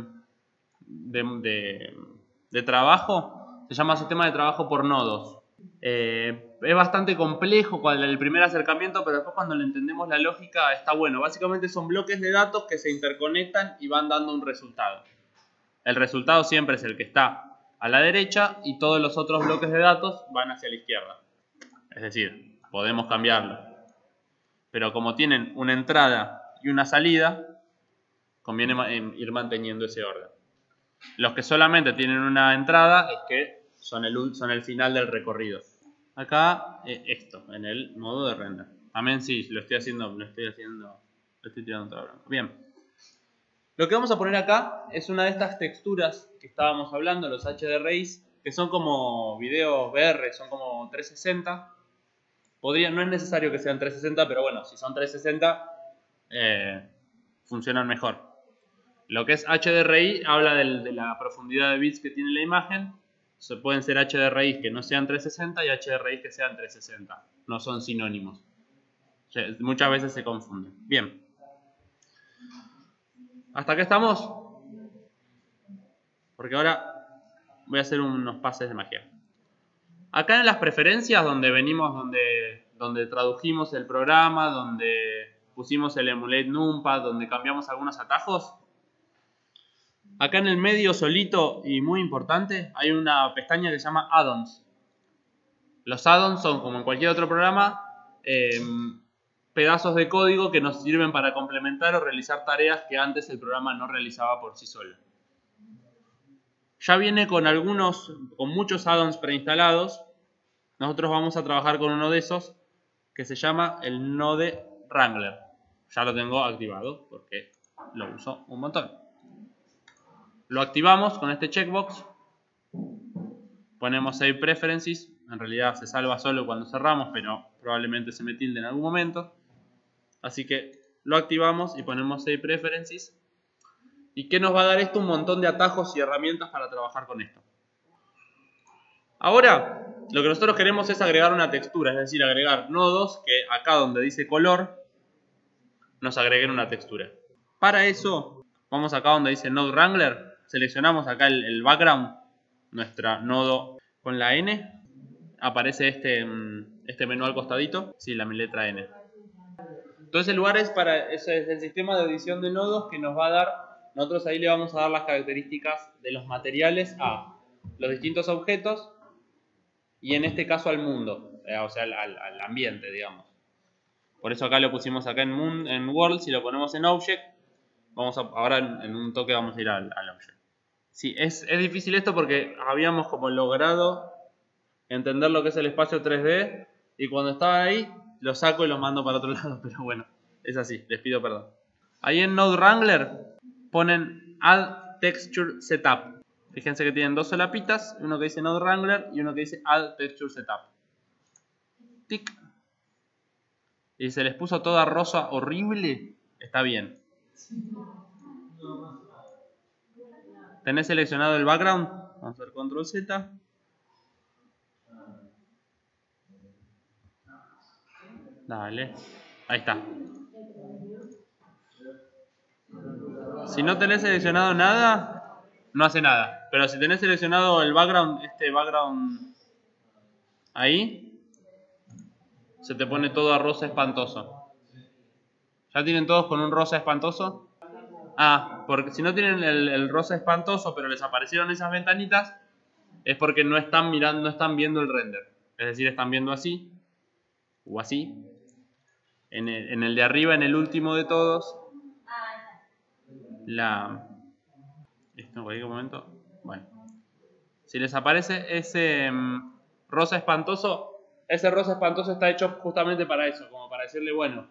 trabajo se llama sistema de trabajo por nodos. Es bastante complejo con el primer acercamiento, pero después cuando le entendemos la lógica está bueno. Básicamente son bloques de datos que se interconectan y van dando un resultado. El resultado siempre es el que está a la derecha y todos los otros bloques de datos van hacia la izquierda. Es decir, podemos cambiarlo. Pero como tienen una entrada y una salida, conviene ir manteniendo ese orden. Los que solamente tienen una entrada es que son el final del recorrido. Acá esto, en el modo de render. También sí, lo estoy tirando toda la bronca. Bien. Lo que vamos a poner acá es una de estas texturas que estábamos hablando, los HDRIs, que son como videos VR, son como 360. No es necesario que sean 360, pero bueno, si son 360, funcionan mejor. Lo que es HDRI habla de la profundidad de bits que tiene la imagen. Pueden ser HDRIs que no sean 360 y HDRIs que sean 360. No son sinónimos. Muchas veces se confunden. Bien. ¿Hasta acá estamos? Porque ahora voy a hacer unos pases de magia. Acá en las preferencias donde venimos, donde tradujimos el programa, donde pusimos el emulate numpad, donde cambiamos algunos atajos, acá en el medio solito y muy importante hay una pestaña que se llama Add-ons. Los add-ons son, como en cualquier otro programa, pedazos de código que nos sirven para complementar o realizar tareas que antes el programa no realizaba por sí solo. Ya viene con muchos add-ons preinstalados. Nosotros vamos a trabajar con uno de esos que se llama el Node Wrangler. Ya lo tengo activado porque lo uso un montón. Lo activamos con este checkbox. Ponemos Save Preferences. En realidad se salva solo cuando cerramos, pero probablemente se me tilde en algún momento. Así que lo activamos y ponemos Save Preferences. ¿Y qué nos va a dar esto? Un montón de atajos y herramientas para trabajar con esto. Ahora, lo que nosotros queremos es agregar una textura, es decir, agregar nodos que acá donde dice color nos agreguen una textura. Para eso, vamos acá donde dice Node Wrangler, seleccionamos acá el background, nuestra nodo con la N, aparece este menú al costadito, sí, la letra N. Entonces el lugar es el sistema de edición de nodos que nos va a dar, nosotros ahí le vamos a dar las características de los materiales a los distintos objetos y en este caso al mundo, o sea al ambiente, digamos. Por eso acá lo pusimos acá en World. Si lo ponemos en Object, ahora en un toque vamos a ir al Object. Sí, es difícil esto porque habíamos como logrado entender lo que es el espacio 3D y cuando estaba ahí lo saco y lo mando para otro lado, pero bueno, es así, les pido perdón. Ahí en Node Wrangler ponen Add Texture Setup. Fíjense que tienen dos solapitas, uno que dice Node Wrangler y uno que dice Add Texture Setup. Tic. Y se les puso toda rosa horrible, está bien. ¿Tenés seleccionado el background? Vamos a hacer Control Z. Dale. Ahí está. Si no tenés seleccionado nada, no hace nada. Pero si tenés seleccionado el background, este background ahí, se te pone todo a rosa espantoso. ¿Ya tienen todos con un rosa espantoso? Ah, porque si no tienen el rosa espantoso, pero les aparecieron esas ventanitas, es porque no están mirando, no están viendo el render. Es decir, están viendo así, o así. En el de arriba, en el último de todos, esto en cualquier momento, bueno. Si les aparece ese rosa espantoso, ese rosa espantoso está hecho justamente para eso, como para decirle, bueno,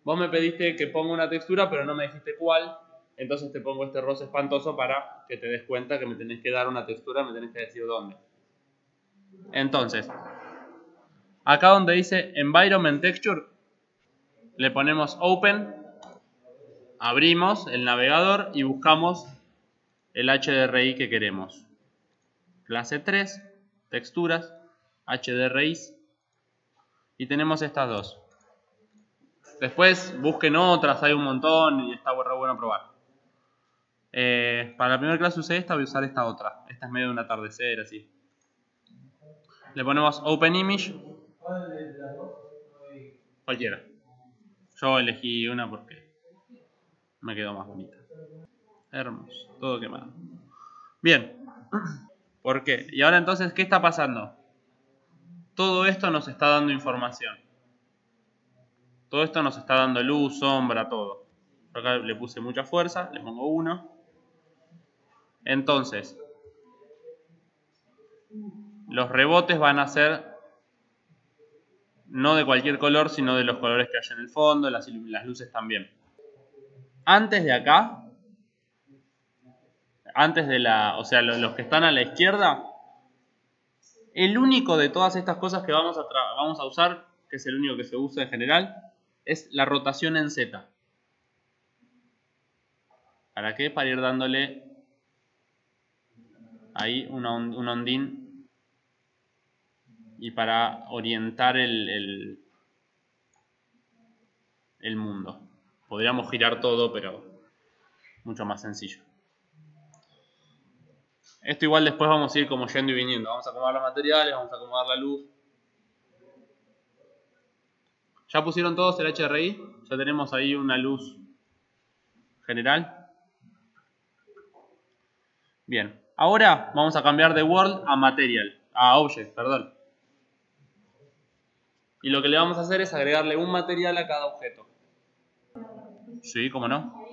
vos me pediste que ponga una textura, pero no me dijiste cuál, entonces te pongo este rosa espantoso para que te des cuenta que me tenés que dar una textura, me tenés que decir dónde. Entonces, acá donde dice Environment Texture, le ponemos Open, abrimos el navegador y buscamos el HDRI que queremos. Clase 3, texturas, HDRI, y tenemos estas dos. Después busquen otras, hay un montón y está re bueno probar. Para la primera clase usé esta, voy a usar esta otra. Esta es medio de un atardecer, así. Le ponemos Open Image. Cualquiera. Yo elegí una porque me quedó más bonita. Hermoso, todo quemado. Bien. ¿Por qué? Y ahora entonces, ¿qué está pasando? Todo esto nos está dando información. Todo esto nos está dando luz, sombra, todo. Acá le puse mucha fuerza, le pongo 1. Entonces, los rebotes van a ser no de cualquier color, sino de los colores que hay en el fondo, las luces también. Antes de acá, antes de o sea, los que están a la izquierda, el único de todas estas cosas que vamos a usar, que es el único que se usa en general, es la rotación en Z. ¿Para qué? Para ir dándole ahí un ondín y para orientar el mundo. Podríamos girar todo, pero mucho más sencillo. Esto igual después vamos a ir como yendo y viniendo. Vamos a acomodar los materiales, vamos a acomodar la luz. ¿Ya pusieron todos el HDRI? Ya tenemos ahí una luz general. Bien. Ahora vamos a cambiar de World a Material. A Object, perdón. Y lo que le vamos a hacer es agregarle un material a cada objeto. Sí, ¿cómo no?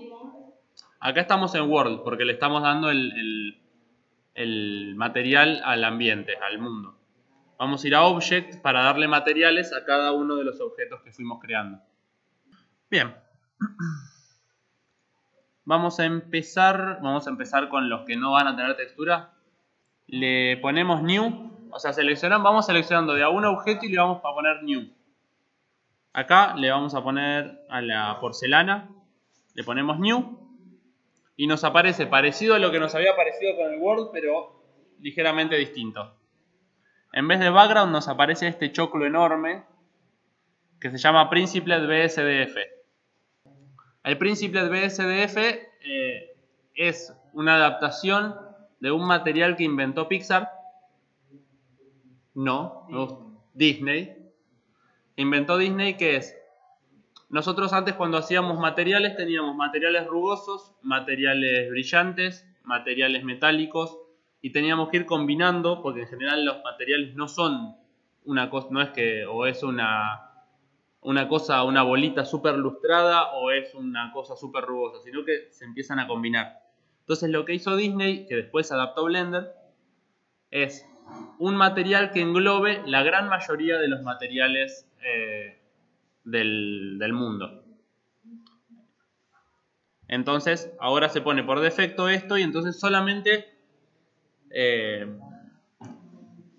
Acá estamos en World porque le estamos dando el material al ambiente, al mundo. Vamos a ir a Object para darle materiales a cada uno de los objetos que fuimos creando. Bien. Vamos a empezar con los que no van a tener textura. Le ponemos New, o sea, vamos seleccionando de a un objeto y le vamos a poner New. Acá le vamos a poner a la porcelana, le ponemos New y nos aparece parecido a lo que nos había parecido con el World, pero ligeramente distinto. En vez de background nos aparece este choclo enorme que se llama Principlet BSDF. El Principlet BSDF es una adaptación de un material que inventó Pixar. No, Disney. Inventó Disney, que es... Nosotros antes cuando hacíamos materiales teníamos materiales rugosos, materiales brillantes, materiales metálicos y teníamos que ir combinando porque en general los materiales no son una cosa, no es que o es una cosa, una bolita súper lustrada o es una cosa súper rugosa, sino que se empiezan a combinar. Entonces lo que hizo Disney, que después adaptó Blender, es un material que englobe la gran mayoría de los materiales del mundo. Entonces ahora se pone por defecto esto y entonces solamente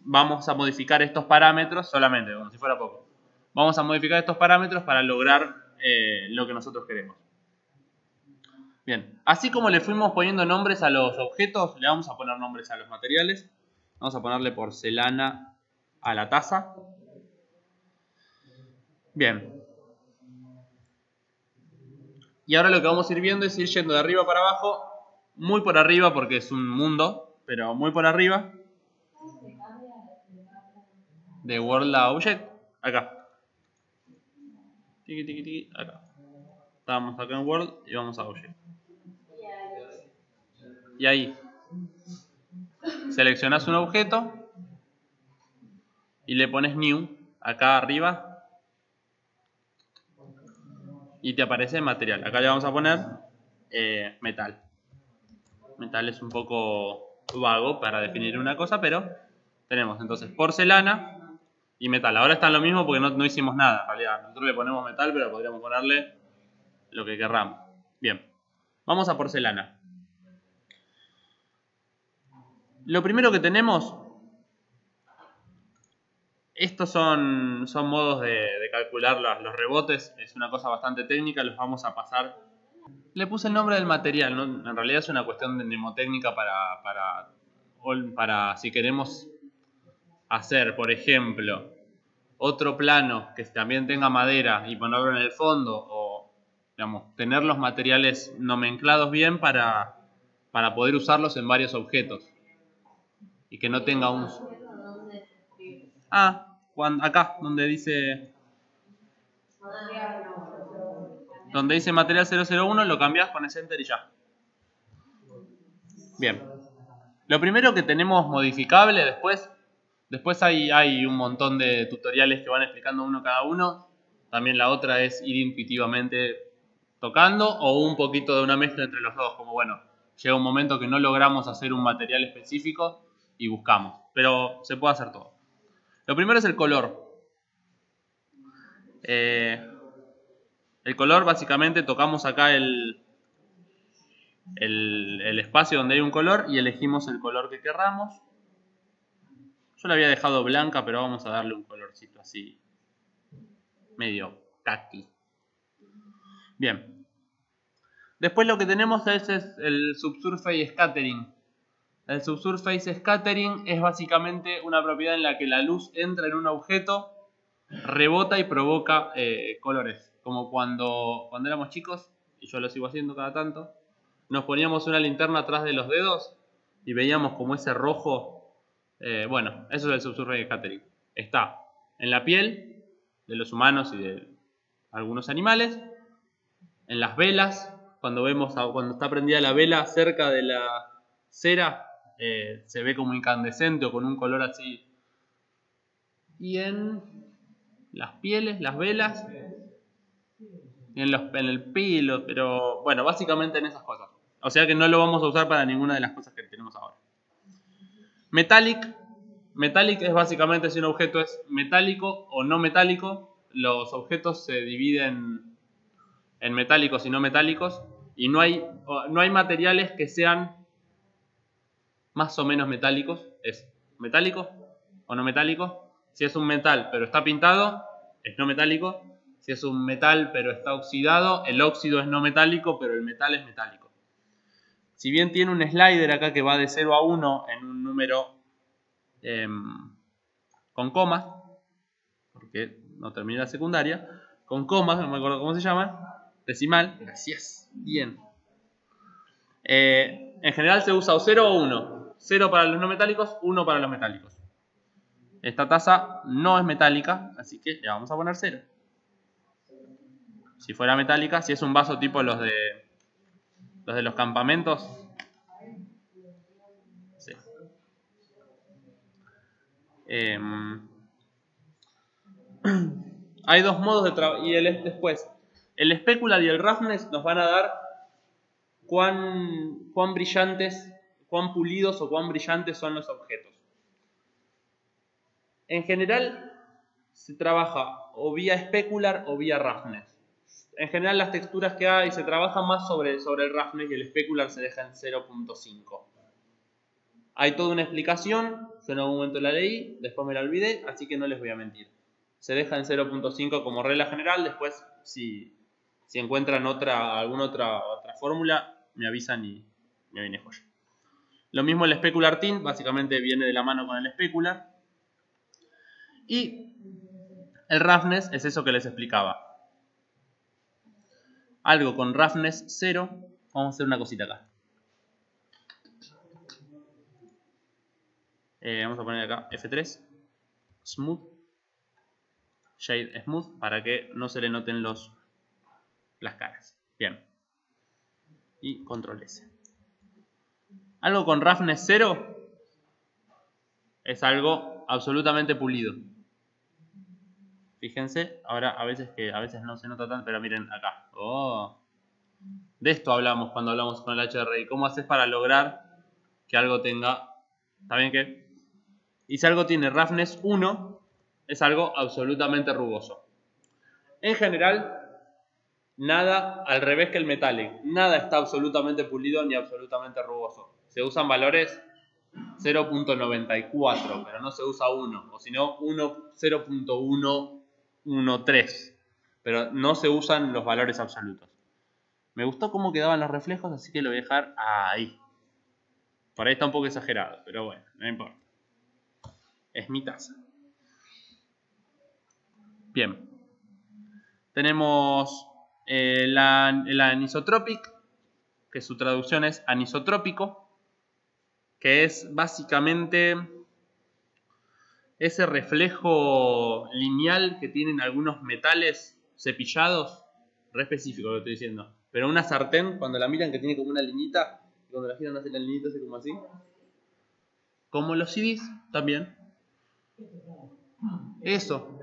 vamos a modificar estos parámetros, solamente, como si fuera poco. Vamos a modificar estos parámetros para lograr lo que nosotros queremos. Bien, así como le fuimos poniendo nombres a los objetos, le vamos a poner nombres a los materiales. Vamos a ponerle porcelana a la taza. Bien. Y ahora lo que vamos a ir viendo es ir yendo de arriba para abajo, muy por arriba porque es un mundo, pero muy por arriba. De World a Object, acá. Tiki, tiki, tiki, acá. Estamos acá en World y vamos a Object. Y ahí seleccionas un objeto y le pones New acá arriba y te aparece material. Acá le vamos a poner metal. Metal es un poco vago para definir una cosa, pero tenemos entonces porcelana y metal. Ahora está lo mismo porque no hicimos nada en realidad. Nosotros le ponemos metal, pero podríamos ponerle lo que querramos. Bien, vamos a porcelana. Lo primero que tenemos, estos son modos de calcular los rebotes, es una cosa bastante técnica, los vamos a pasar. Le puse el nombre del material, ¿no? En realidad es una cuestión de mnemotécnica para si queremos hacer, por ejemplo, otro plano que también tenga madera y ponerlo en el fondo, o digamos, tener los materiales nomenclados bien para poder usarlos en varios objetos y que no tenga un... acá, donde dice material 001, lo cambias, pones enter y ya. Bien. Lo primero que tenemos modificable después hay un montón de tutoriales que van explicando uno cada uno. También la otra es ir intuitivamente tocando o un poquito de una mezcla entre los dos. Como bueno, llega un momento que no logramos hacer un material específico y buscamos. Pero se puede hacer todo. Lo primero es el color. El color, básicamente, tocamos acá el espacio donde hay un color y elegimos el color que querramos. Yo la había dejado blanca, pero vamos a darle un colorcito así, medio caqui. Bien. Después lo que tenemos es el Subsurface Scattering. El Subsurface Scattering es básicamente una propiedad en la que la luz entra en un objeto, rebota y provoca colores. Como cuando éramos chicos, y yo lo sigo haciendo cada tanto, nos poníamos una linterna atrás de los dedos y veíamos como ese rojo. Bueno, eso es el Subsurface Scattering. Está en la piel de los humanos y de algunos animales, en las velas, cuando está prendida la vela cerca de la cera, se ve como incandescente o con un color así. Y en las pieles, las velas, en el pelo, pero bueno, básicamente en esas cosas. O sea que no lo vamos a usar para ninguna de las cosas que tenemos ahora. Metallic. Metallic es básicamente si un objeto es metálico o no metálico. Los objetos se dividen en metálicos y no metálicos. Y no hay materiales que sean más o menos metálicos. Es metálico o no metálico. Si es un metal pero está pintado, es no metálico. Si es un metal pero está oxidado, el óxido es no metálico, pero el metal es metálico. Si bien tiene un slider acá que va de 0 a 1 en un número con comas, porque no termina la secundaria, con comas, no me acuerdo cómo se llama, decimal, gracias, bien. En general se usa o 0 o 1, 0 para los no metálicos, 1 para los metálicos. Esta taza no es metálica, así que le vamos a poner 0. Si fuera metálica, si es un vaso tipo los de los campamentos, sí. Hay dos modos de trabajo. Y después, el specular y el roughness nos van a dar cuán brillantes, cuán pulidos o cuán brillantes son los objetos. En general, se trabaja o vía specular o vía roughness. En general, las texturas que hay se trabajan más sobre el roughness y el specular se deja en 0.5. Hay toda una explicación, yo en algún momento la leí, después me la olvidé, así que no les voy a mentir. Se deja en 0.5 como regla general, después si encuentran alguna otra fórmula, me avisan y me viene joya. Lo mismo el specular tint, básicamente viene de la mano con el specular. Y el roughness es eso que les explicaba. Algo con roughness 0, vamos a hacer una cosita acá. Vamos a poner acá F3, Smooth, Shade Smooth, para que no se le noten las caras. Bien. Y Control S. Algo con roughness 0 es algo absolutamente pulido. Fíjense, ahora a veces no se nota tanto, pero miren acá. Oh. De esto hablamos cuando hablamos con el HDRI. ¿Cómo haces para lograr que algo tenga... ¿Está bien qué? Y si algo tiene roughness 1, es algo absolutamente rugoso. En general, nada al revés que el metallic. Nada está absolutamente pulido ni absolutamente rugoso. Se usan valores 0.94, pero no se usa 1. O si no, 0.113. Pero no se usan los valores absolutos. Me gustó cómo quedaban los reflejos, así que lo voy a dejar ahí. Por ahí está un poco exagerado, pero bueno, no importa. Es mi taza. Bien. Tenemos la anisotropic, que su traducción es anisotrópico, que es básicamente ese reflejo lineal que tienen algunos metales cepillados, re específico lo estoy diciendo, pero una sartén, cuando la miran que tiene como una liñita, y cuando la giran hace la liñita, hace como así, como los CDs también, eso.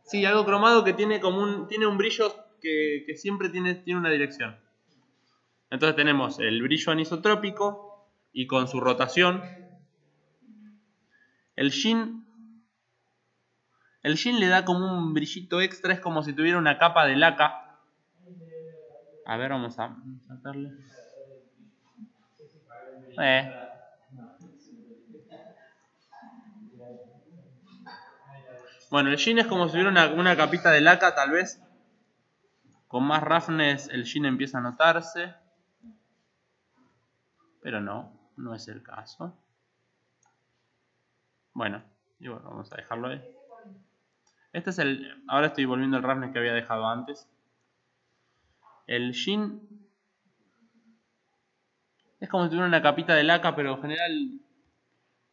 Sí, algo cromado que tiene un brillo que siempre tiene una dirección. Entonces tenemos el brillo anisotrópico y con su rotación. El sheen le da como un brillito extra, es como si tuviera una capa de laca. A ver, vamos a sacarle. Bueno, el sheen es como si tuviera una capita de laca, tal vez. Con más roughness el sheen empieza a notarse. Pero no es el caso. Bueno, vamos a dejarlo ahí. Este es ahora estoy volviendo al roughness que había dejado antes. El sheen es como si tuviera una capita de laca, pero en general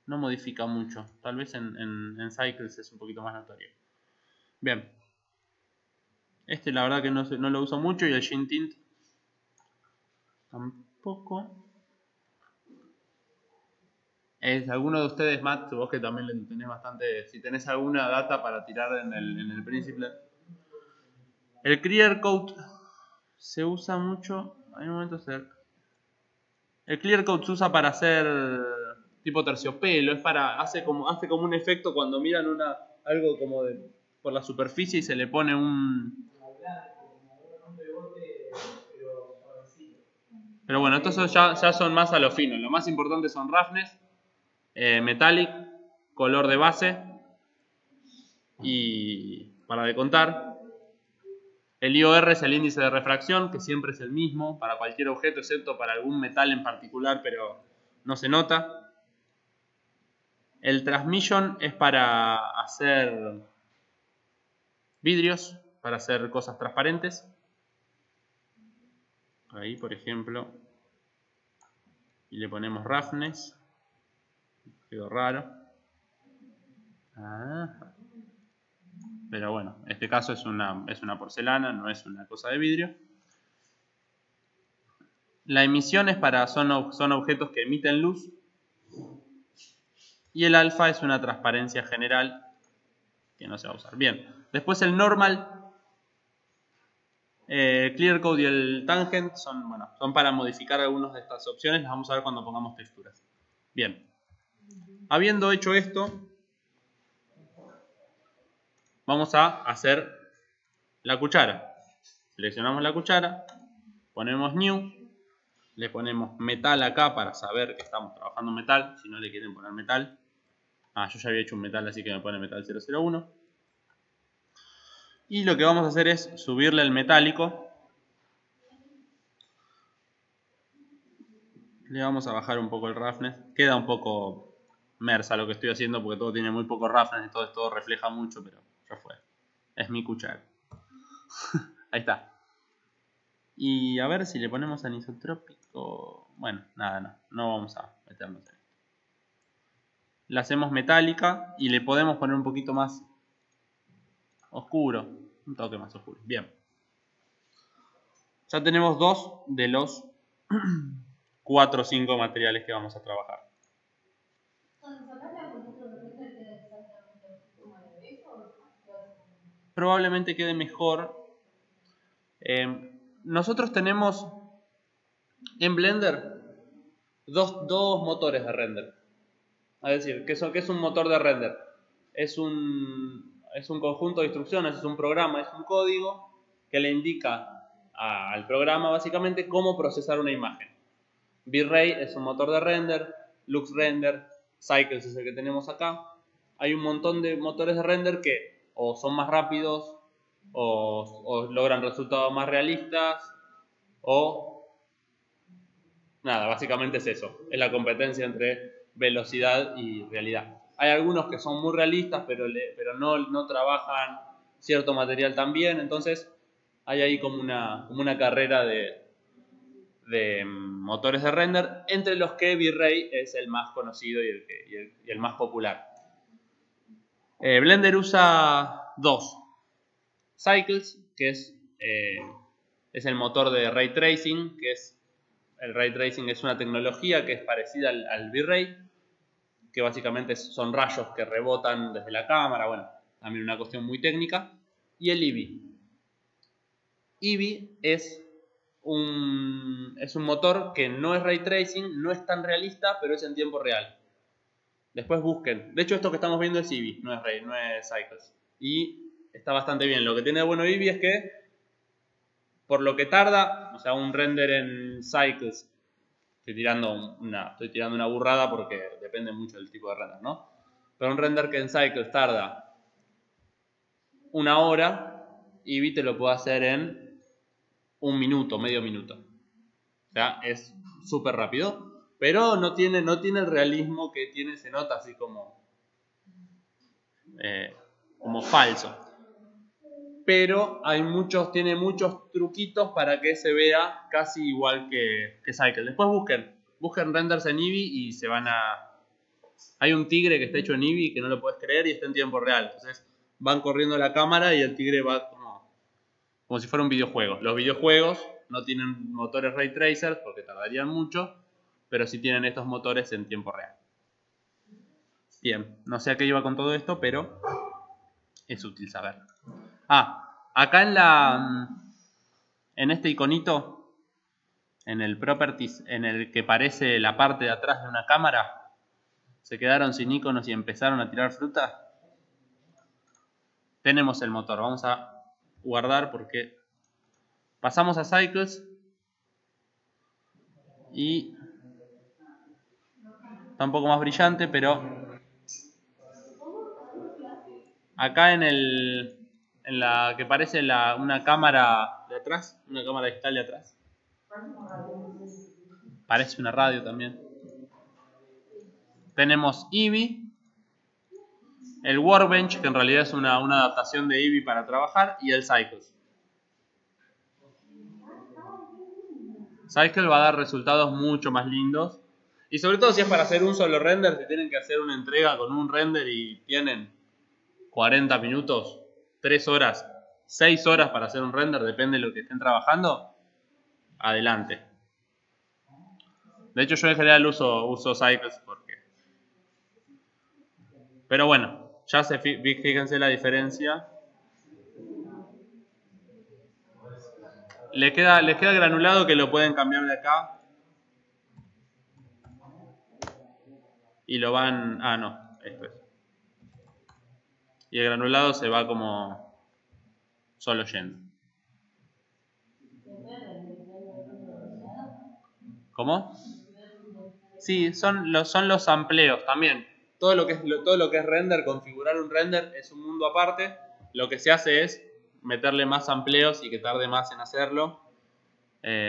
no modifica mucho. Tal vez en Cycles es un poquito más notorio. Bien. Este la verdad que no lo uso mucho y el sheen tint tampoco. alguno de ustedes, Matt, vos que también le tenés bastante, si tenés alguna data para tirar en el Principlet. El Clear Coat se usa mucho, hay momentos el Clear Coat se usa para hacer tipo terciopelo, hace como un efecto cuando miran algo como por la superficie y se le pone un... Pero bueno, estos ya son más a lo fino. Lo más importante son roughness, metallic, color de base y para decontar. El IOR es el índice de refracción, que siempre es el mismo para cualquier objeto, excepto para algún metal en particular, pero no se nota. El transmission es para hacer vidrios, para hacer cosas transparentes. Ahí, por ejemplo, y le ponemos roughness. Quedó raro. Pero bueno, en este caso es una porcelana, no es una cosa de vidrio. La emisión es son objetos que emiten luz. Y el alfa es una transparencia general que no se va a usar. Bien, después el normal, clear coat y el tangent son para modificar algunas de estas opciones. Las vamos a ver cuando pongamos texturas. Bien, habiendo hecho esto, vamos a hacer la cuchara. Seleccionamos la cuchara, ponemos new, le ponemos metal acá para saber que estamos trabajando metal, si no le quieren poner metal. Yo ya había hecho un metal, así que me pone metal 001. Y lo que vamos a hacer es subirle el metálico. Le vamos a bajar un poco el roughness. Queda un poco mersa lo que estoy haciendo porque todo tiene muy poco roughness y todo refleja mucho, pero ya fue. Es mi cuchara. Ahí está. Y a ver si le ponemos anisotrópico. Bueno, nada, no vamos a meternos en esto. La hacemos metálica y le podemos poner un poquito más oscuro. Un toque más oscuro. Bien. Ya tenemos dos de los 4 o 5 materiales que vamos a trabajar. Probablemente quede mejor. Nosotros tenemos en Blender dos motores de render. Es decir, ¿qué es un motor de render? Es un conjunto de instrucciones, es un programa, es un código que le indica al programa básicamente cómo procesar una imagen. V-Ray es un motor de render, Lux Render, Cycles es el que tenemos acá. Hay un montón de motores de render que o son más rápidos o logran resultados más realistas o nada, básicamente es eso, es la competencia entre velocidad y realidad. Hay algunos que son muy realistas pero no trabajan cierto material tan bien, entonces hay ahí como una carrera de motores de render, entre los que V-Ray es el más conocido y el más popular. Blender usa dos. Cycles, que es el motor de Ray Tracing, el Ray Tracing es una tecnología que es parecida al V-Ray, que básicamente son rayos que rebotan desde la cámara, bueno, también una cuestión muy técnica. Y el Eevee. Eevee es un motor que no es Ray Tracing, no es tan realista, pero es en tiempo real. Después busquen. De hecho, esto que estamos viendo es Eevee, no es Cycles. Y está bastante bien. Lo que tiene de bueno Eevee es que, por lo que tarda, o sea, un render en Cycles, estoy tirando una burrada porque depende mucho del tipo de render, ¿no? Pero un render que en Cycles tarda 1 hora, Eevee te lo puede hacer en 1 minuto, medio minuto. O sea, es súper rápido. Pero no tiene el realismo que tiene, se nota así como falso. Pero tiene muchos truquitos para que se vea casi igual que Cycle. Después busquen renders en Eevee y se van a... Hay un tigre que está hecho en Eevee que no lo puedes creer y está en tiempo real. Entonces van corriendo la cámara y el tigre va como si fuera un videojuego. Los videojuegos no tienen motores Ray Tracers porque tardarían mucho, pero sí tienen estos motores en tiempo real. Bien, no sé a qué iba con todo esto, pero es útil saber. Acá en este iconito, en el Properties, en el que parece la parte de atrás de una cámara, se quedaron sin iconos y empezaron a tirar fruta. Tenemos el motor. Vamos a guardar porque pasamos a Cycles y está un poco más brillante, pero acá en la que parece una cámara de atrás, una cámara digital de atrás, parece una radio también. Tenemos Eevee, el Workbench, que en realidad es una adaptación de Eevee para trabajar, y el Cycles. Cycle va a dar resultados mucho más lindos. Y sobre todo si es para hacer un solo render, si tienen que hacer una entrega con un render y tienen 40 minutos, 3 horas, 6 horas para hacer un render, depende de lo que estén trabajando, adelante. De hecho yo en general uso Cycles porque... Pero bueno, ya fíjense la diferencia. Les queda granulado que lo pueden cambiar de acá. Y lo van... no, esto es. Y el granulado se va como solo yendo. ¿Cómo? Sí, son los amplios también. Todo lo que es render, configurar un render es un mundo aparte. Lo que se hace es meterle más amplios y que tarde más en hacerlo.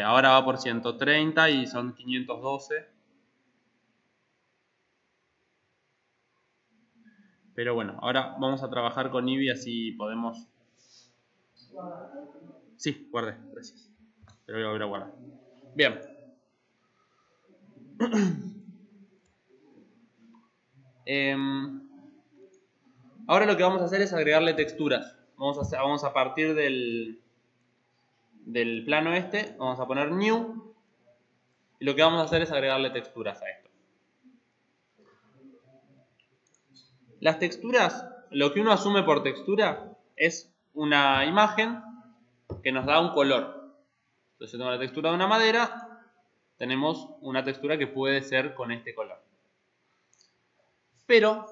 Ahora va por 130 y son 512. Pero bueno, ahora vamos a trabajar con Eevee así podemos... Sí, guardé, gracias. Pero voy a volver a guardar. Bien. Ahora lo que vamos a hacer es agregarle texturas. Vamos a partir del plano este, vamos a poner New. Y lo que vamos a hacer es agregarle texturas a esto. Las texturas, lo que uno asume por textura es una imagen que nos da un color. Entonces yo tengo la textura de una madera, tenemos una textura que puede ser con este color. Pero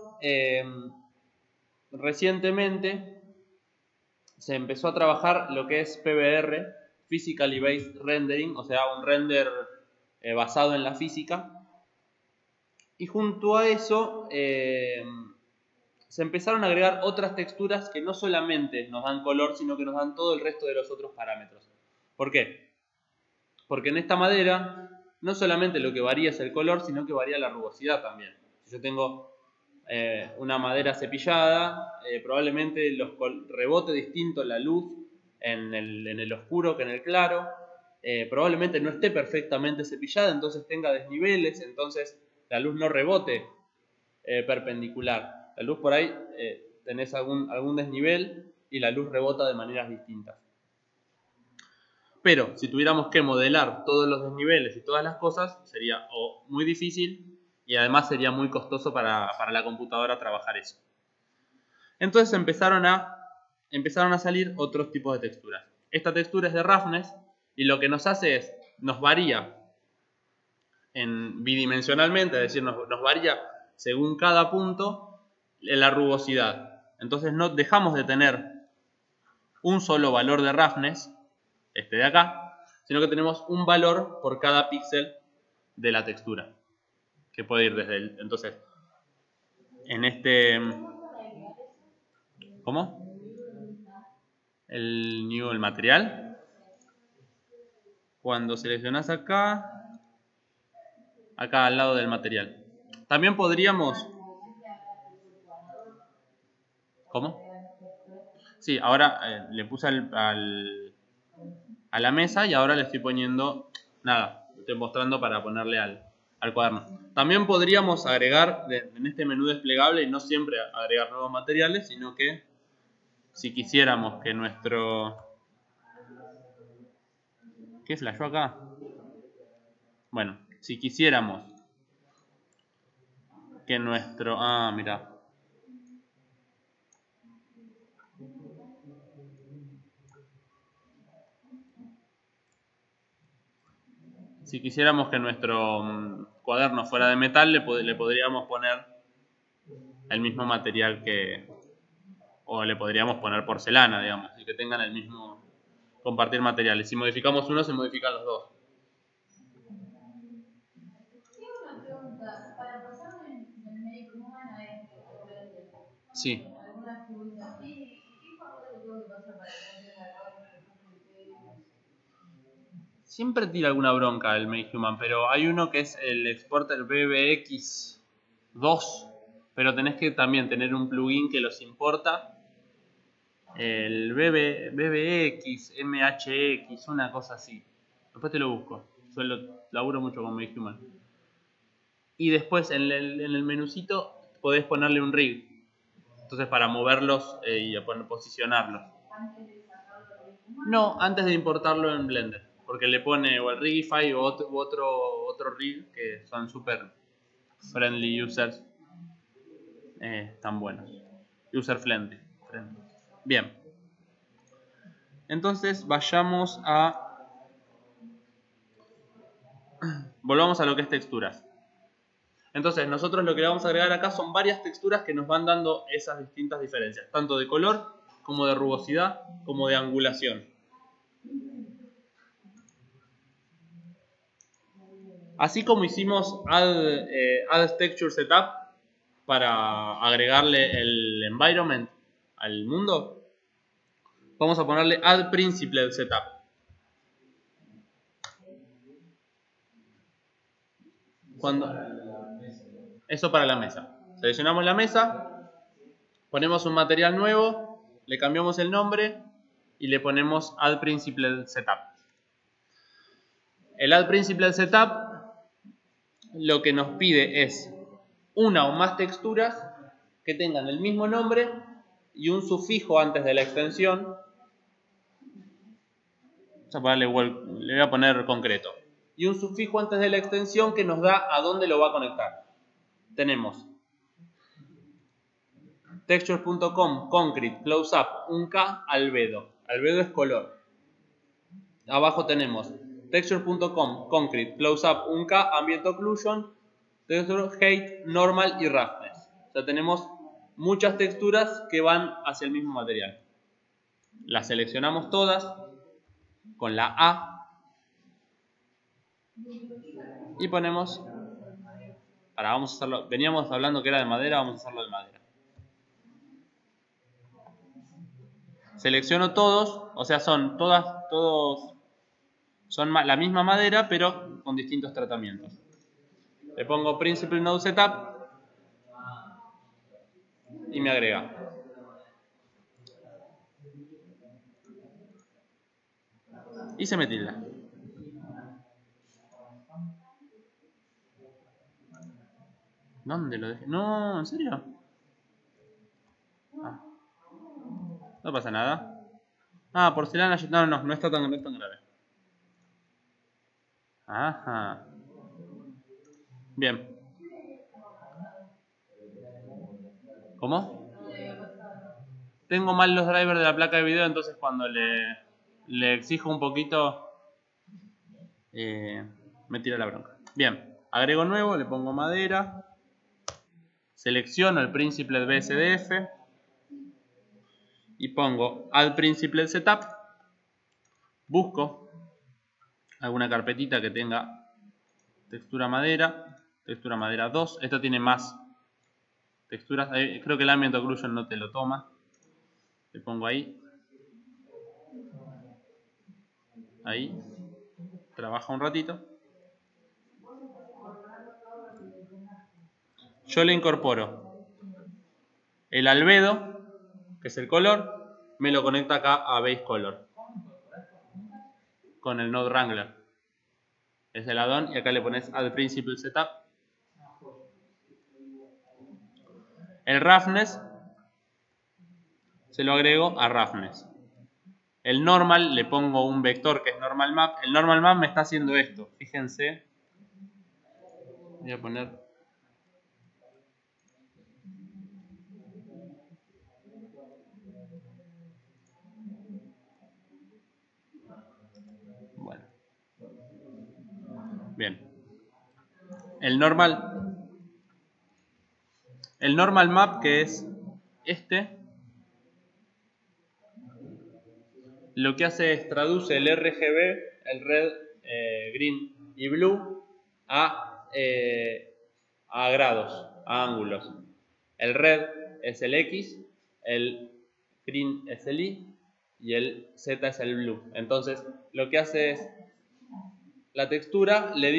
recientemente se empezó a trabajar lo que es PBR, Physically Based Rendering, o sea, un render basado en la física. Y junto a eso se empezaron a agregar otras texturas que no solamente nos dan color, sino que nos dan todo el resto de los otros parámetros. ¿Por qué? Porque en esta madera no solamente lo que varía es el color, sino que varía la rugosidad también. Si yo tengo una madera cepillada, probablemente rebote distinto la luz en el oscuro que en el claro. Probablemente no esté perfectamente cepillada, entonces tenga desniveles, entonces la luz no rebote perpendicular. La luz por ahí tenés algún desnivel y la luz rebota de maneras distintas. Pero si tuviéramos que modelar todos los desniveles y todas las cosas, sería muy difícil y además sería muy costoso para la computadora trabajar eso. Entonces empezaron a salir otros tipos de texturas. Esta textura es de roughness y lo que nos hace es, nos varía bidimensionalmente, es decir, nos varía según cada punto la rugosidad. Entonces no dejamos de tener un solo valor de roughness, este de acá, sino que tenemos un valor por cada píxel de la textura, que puede ir desde entonces, en este... ¿Cómo? El material. Cuando seleccionas acá al lado del material. También podríamos... ¿Cómo? Sí, ahora le puse a la mesa y ahora le estoy poniendo... Nada, estoy mostrando para ponerle al cuaderno. También podríamos agregar en este menú desplegable, y no siempre agregar nuevos materiales, sino que si quisiéramos que nuestro... ¿Qué flashó acá? Bueno, si quisiéramos que nuestro... mira. Si quisiéramos que nuestro cuaderno fuera de metal, le podríamos poner el mismo material que... O le podríamos poner porcelana, digamos, y que tengan el mismo... Compartir materiales. Si modificamos uno, se modifican los dos. Tengo una pregunta. Para pasar del médico humano a este, Sí. algunas preguntas. ¿Qué factor le tengo que pasar para que no tenga errores? Siempre tira alguna bronca el MakeHuman, pero hay uno que es el Exporter BBX2, pero tenés que también tener un plugin que los importa. El BBX, MHX, una cosa así. Después te lo busco. Laburo mucho con MakeHuman. Y después en el menucito podés ponerle un rig. Entonces para moverlos y posicionarlos. No, antes de importarlo en Blender. Porque le pone o el Rigify o otro rig que son super friendly users. Están buenos. User friendly. Bien. Entonces vayamos a... Volvamos a lo que es texturas. Entonces nosotros lo que le vamos a agregar acá son varias texturas que nos van dando esas distintas diferencias. Tanto de color, como de rugosidad, como de angulación. Así como hicimos add texture setup para agregarle el environment al mundo, vamos a ponerle add principled setup. Eso para la mesa. Seleccionamos la mesa, ponemos un material nuevo, le cambiamos el nombre y le ponemos add principled setup. El add principled setup lo que nos pide es una o más texturas que tengan el mismo nombre y un sufijo antes de la extensión. Le voy a poner concreto. Y un sufijo antes de la extensión que nos da a dónde lo va a conectar. Tenemos textures.com concrete close-up 1K albedo. Albedo es color. Abajo tenemos textures.com concrete close-up 1K ambient occlusion, texture height, normal y roughness. O sea, tenemos muchas texturas que van hacia el mismo material. Las seleccionamos todas con la A y ponemos... Ahora vamos a hacerlo. Veníamos hablando que era de madera, vamos a hacerlo de madera. Selecciono todos, o sea, son todos son la misma madera, pero con distintos tratamientos. Le pongo Principal Node Setup y me agrega. Y se me tilda. ¿Dónde lo dejé? No, ¿en serio? No pasa nada. Porcelana. No está tan grave. Ajá. Bien. ¿Cómo? Tengo mal los drivers de la placa de video, entonces cuando le exijo un poquito me tira la bronca. Bien, agrego nuevo, le pongo madera, selecciono el Principled BSDF y pongo Add Principled Setup, busco alguna carpetita que tenga textura madera 2, esto tiene más texturas, creo que el Ambient Occlusion no te lo toma, le pongo ahí, trabaja un ratito. Yo le incorporo el albedo, que es el color, me lo conecta acá a Base Color con el Node Wrangler. Es el add-on y acá le pones Add Principal Setup. El Roughness se lo agrego a Roughness. El Normal le pongo un vector que es Normal Map. El Normal Map me está haciendo esto. Fíjense. Voy a poner Bueno. Bien. El normal map, que es este, lo que hace es traduce el RGB, el red, green y blue, a grados, a ángulos. El red es el X, el green es el Y y el Z es el blue. Entonces, lo que hace es, la textura le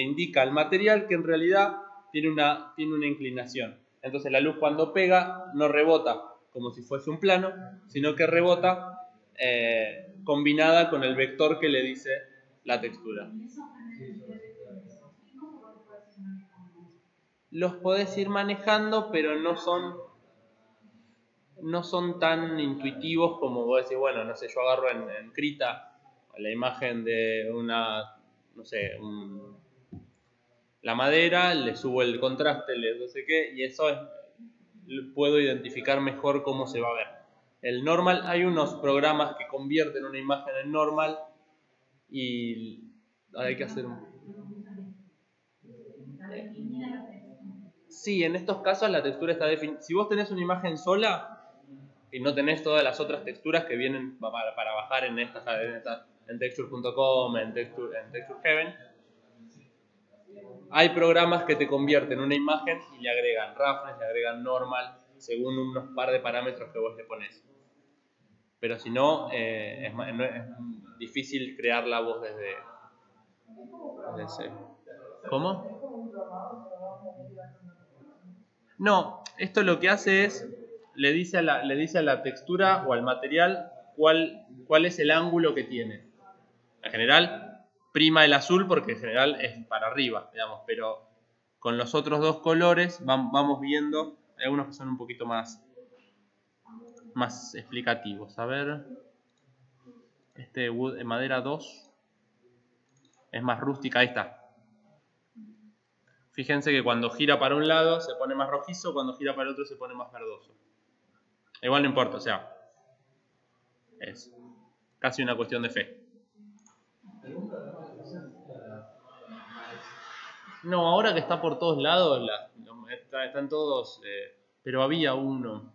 indica al material que en realidad tiene una inclinación. Entonces, la luz cuando pega no rebota como si fuese un plano, sino que rebota combinada con el vector que le dice la textura. Los podés ir manejando, pero no son tan intuitivos como vos decís, bueno, no sé, yo agarro en Krita la imagen de una, no sé, la madera, le subo el contraste, le no sé qué, y eso puedo identificar mejor cómo se va a ver. El normal, hay unos programas que convierten una imagen en normal y hay que hacer Sí, en estos casos la textura está definida. Si vos tenés una imagen sola y no tenés todas las otras texturas que vienen para bajar en texture.com, en Texture Heaven, hay programas que te convierten una imagen y le agregan roughness, le agregan normal, según unos par de parámetros que vos le pones. Pero si no, es difícil crear la voz desde cero. ¿Cómo? No, esto lo que hace es, le dice a la textura o al material cuál es el ángulo que tiene. En general, prima el azul porque en general es para arriba, digamos, pero con los otros dos colores vamos viendo, hay algunos que son un poquito más explicativos. A ver, este wood en madera 2 es más rústica, ahí está. Fíjense que cuando gira para un lado se pone más rojizo, cuando gira para el otro se pone más verdoso. Igual no importa, o sea, es casi una cuestión de fe. No, ahora que está por todos lados, están todos, pero había uno,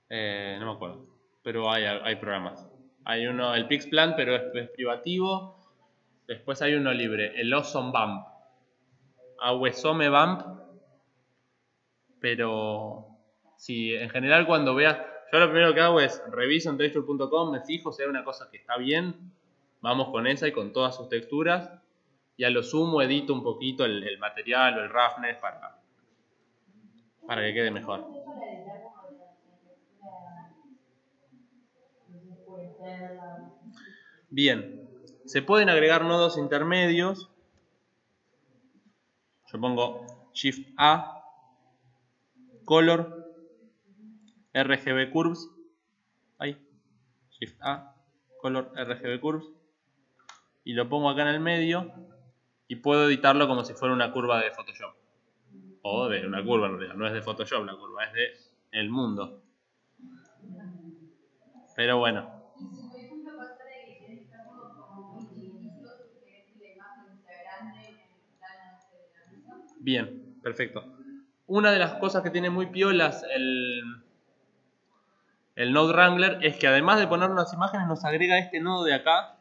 no me acuerdo, pero hay programas. Hay uno, el Pixplan, pero es privativo. Después hay uno libre, el Awesome Bump, Awesome Bump, pero si en general cuando veas, yo lo primero que hago es reviso en texture.com, me fijo si hay una cosa que está bien, vamos con esa y con todas sus texturas, y a lo sumo edito un poquito el material o el roughness para que quede mejor. Bien, se pueden agregar nodos intermedios. Yo pongo Shift A, Color, RGB Curves, ahí, Shift A, Color, RGB Curves, y lo pongo acá en el medio y puedo editarlo como si fuera una curva de Photoshop. O de una curva en realidad, no es de Photoshop la curva, es de el mundo. Pero bueno. Bien, perfecto. Una de las cosas que tiene muy piolas el Node Wrangler es que además de poner las imágenes nos agrega este nodo de acá,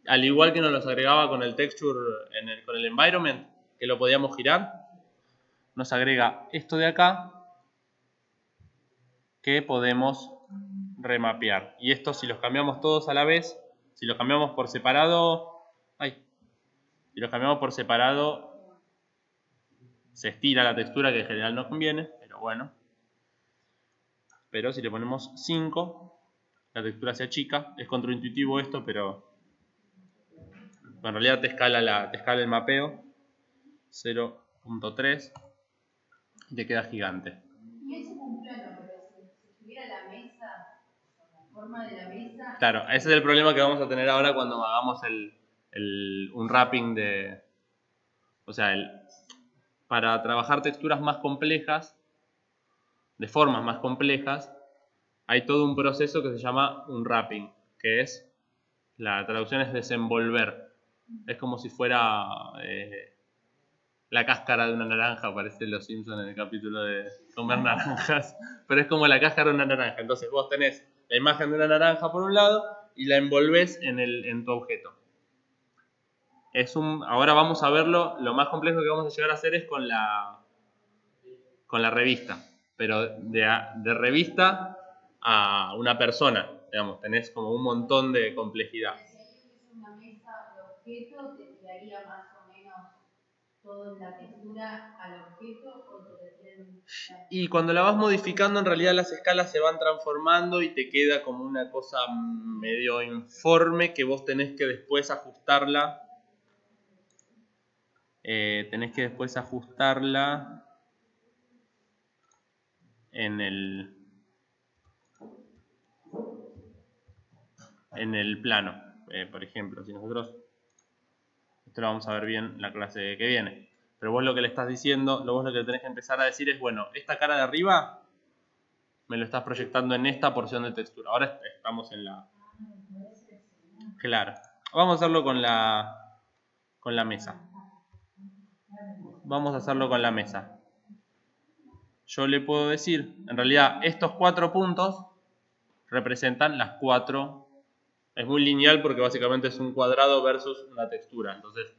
al igual que nos los agregaba con el texture, con el environment, que lo podíamos girar. Nos agrega esto de acá que podemos remapear. Y esto, si los cambiamos todos a la vez, si los cambiamos por separado, si los cambiamos por separado se estira la textura, que en general no conviene, pero bueno. Pero si le ponemos 5, la textura se achica. Es contraintuitivo esto, pero en realidad te escala el mapeo. 0.3 y te queda gigante. Y es un plano, pero si estuviera la mesa, la forma de la mesa. Claro, ese es el problema que vamos a tener ahora cuando hagamos un wrapping de. O sea, para trabajar texturas más complejas, de formas más complejas, hay todo un proceso que se llama unwrapping, que es, la traducción es desenvolver. Es como si fuera la cáscara de una naranja, aparece en Los Simpsons en el capítulo de comer naranjas, pero es como la cáscara de una naranja. Entonces vos tenés la imagen de una naranja por un lado y la envolvés en tu objeto. Ahora vamos a verlo, lo más complejo que vamos a llegar a hacer es con la revista, pero de revista a una persona, digamos, tenés como un montón de complejidad. Si una mesa de objeto, te tiraría más o menos toda la textura al objeto o te tienen... Y cuando la vas modificando, en realidad las escalas se van transformando y te queda como una cosa medio informe que vos tenés que después ajustarla. En el plano. Por ejemplo, si nosotros, esto lo vamos a ver bien la clase que viene, pero vos lo que le estás diciendo, vos lo que tenés que empezar a decir es, bueno, esta cara de arriba me lo estás proyectando en esta porción de textura. Ahora estamos en la... Claro. Vamos a hacerlo con la mesa. Vamos a hacerlo con la mesa. Yo le puedo decir, en realidad, estos 4 puntos representan las 4. Es muy lineal porque básicamente es un cuadrado versus una textura. Entonces,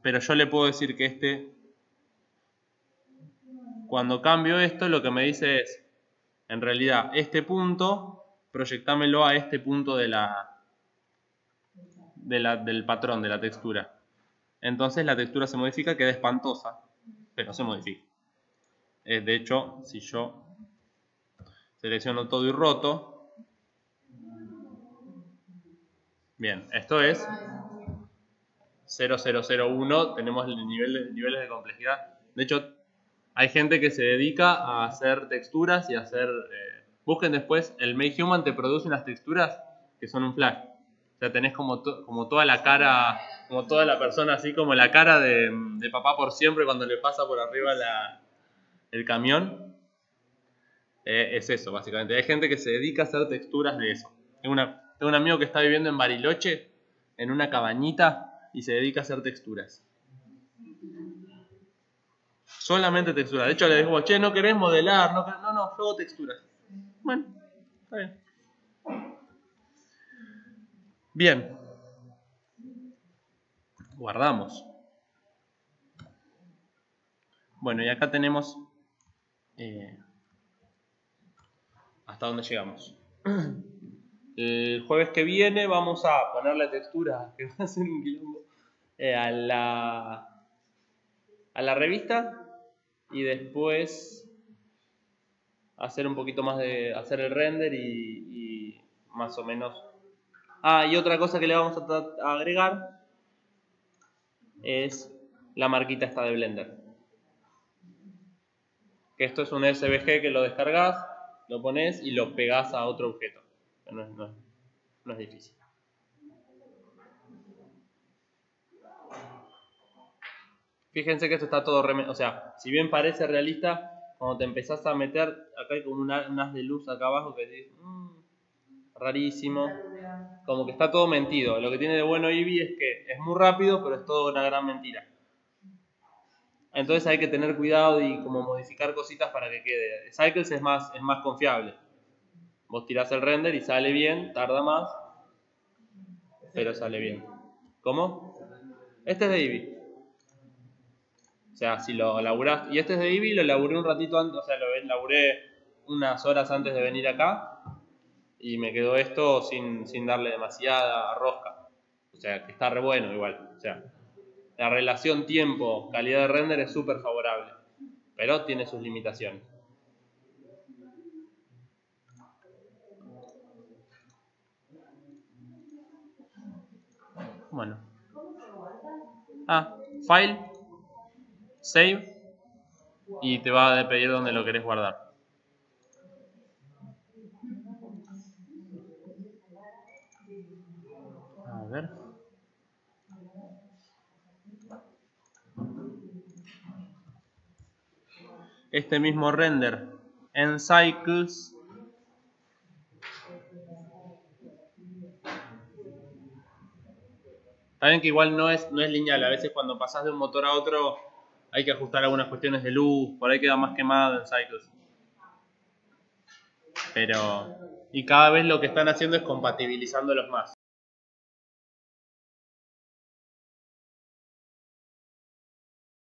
pero yo le puedo decir que cuando cambio esto, lo que me dice es, en realidad, este punto, proyectámelo a este punto del patrón, de la textura. Entonces la textura se modifica, queda espantosa, pero se modifica. De hecho, si yo selecciono todo y roto, bien, esto es 0001, tenemos niveles de complejidad. De hecho, hay gente que se dedica a hacer texturas y a hacer... busquen después, el Make Human te produce unas texturas que son un flash. O sea, tenés como toda la cara, como toda la persona, así como la cara de Papá por Siempre cuando le pasa por arriba el camión. Es eso, básicamente. Hay gente que se dedica a hacer texturas de eso. Tengo un amigo que está viviendo en Bariloche, en una cabañita, y se dedica a hacer texturas. Solamente texturas. De hecho, le digo, che, ¿no querés modelar? No, yo hago texturas. Bueno, está bien. Bien. Guardamos. Bueno, y acá tenemos hasta dónde llegamos. El jueves que viene vamos a ponerle textura, que va a ser un quilombo, a la revista, y después hacer un poquito más de hacer el render y más o menos. Y otra cosa que le vamos a agregar es la marquita esta de Blender, que esto es un SVG que lo descargas, lo pones y lo pegas a otro objeto. No es difícil. Fíjense que esto está todo o sea, si bien parece realista, cuando te empezás a meter, acá hay como un haz de luz acá abajo que dices, rarísimo, como que está todo mentido. Lo que tiene de bueno Eevee es que es muy rápido, pero es todo una gran mentira. Entonces hay que tener cuidado y como modificar cositas para que quede. Cycles es más confiable. Vos tirás el render y sale bien, tarda más, pero sale bien. ¿Cómo? Este es de Eevee. O sea, si lo laburás, y este es de Eevee, lo laburé un ratito antes, o sea, lo laburé unas horas antes de venir acá y me quedó esto sin darle demasiada rosca. O sea, que está re bueno igual. O sea, la relación tiempo-calidad de render es súper favorable, pero tiene sus limitaciones. Bueno. File, Save, y te va a pedir dónde lo querés guardar. A ver. Este mismo render en Cycles Está bien que igual no es lineal, a veces cuando pasás de un motor a otro hay que ajustar algunas cuestiones de luz, por ahí queda más quemado en Cycles. Pero, y cada vez lo que están haciendo es compatibilizándolos más.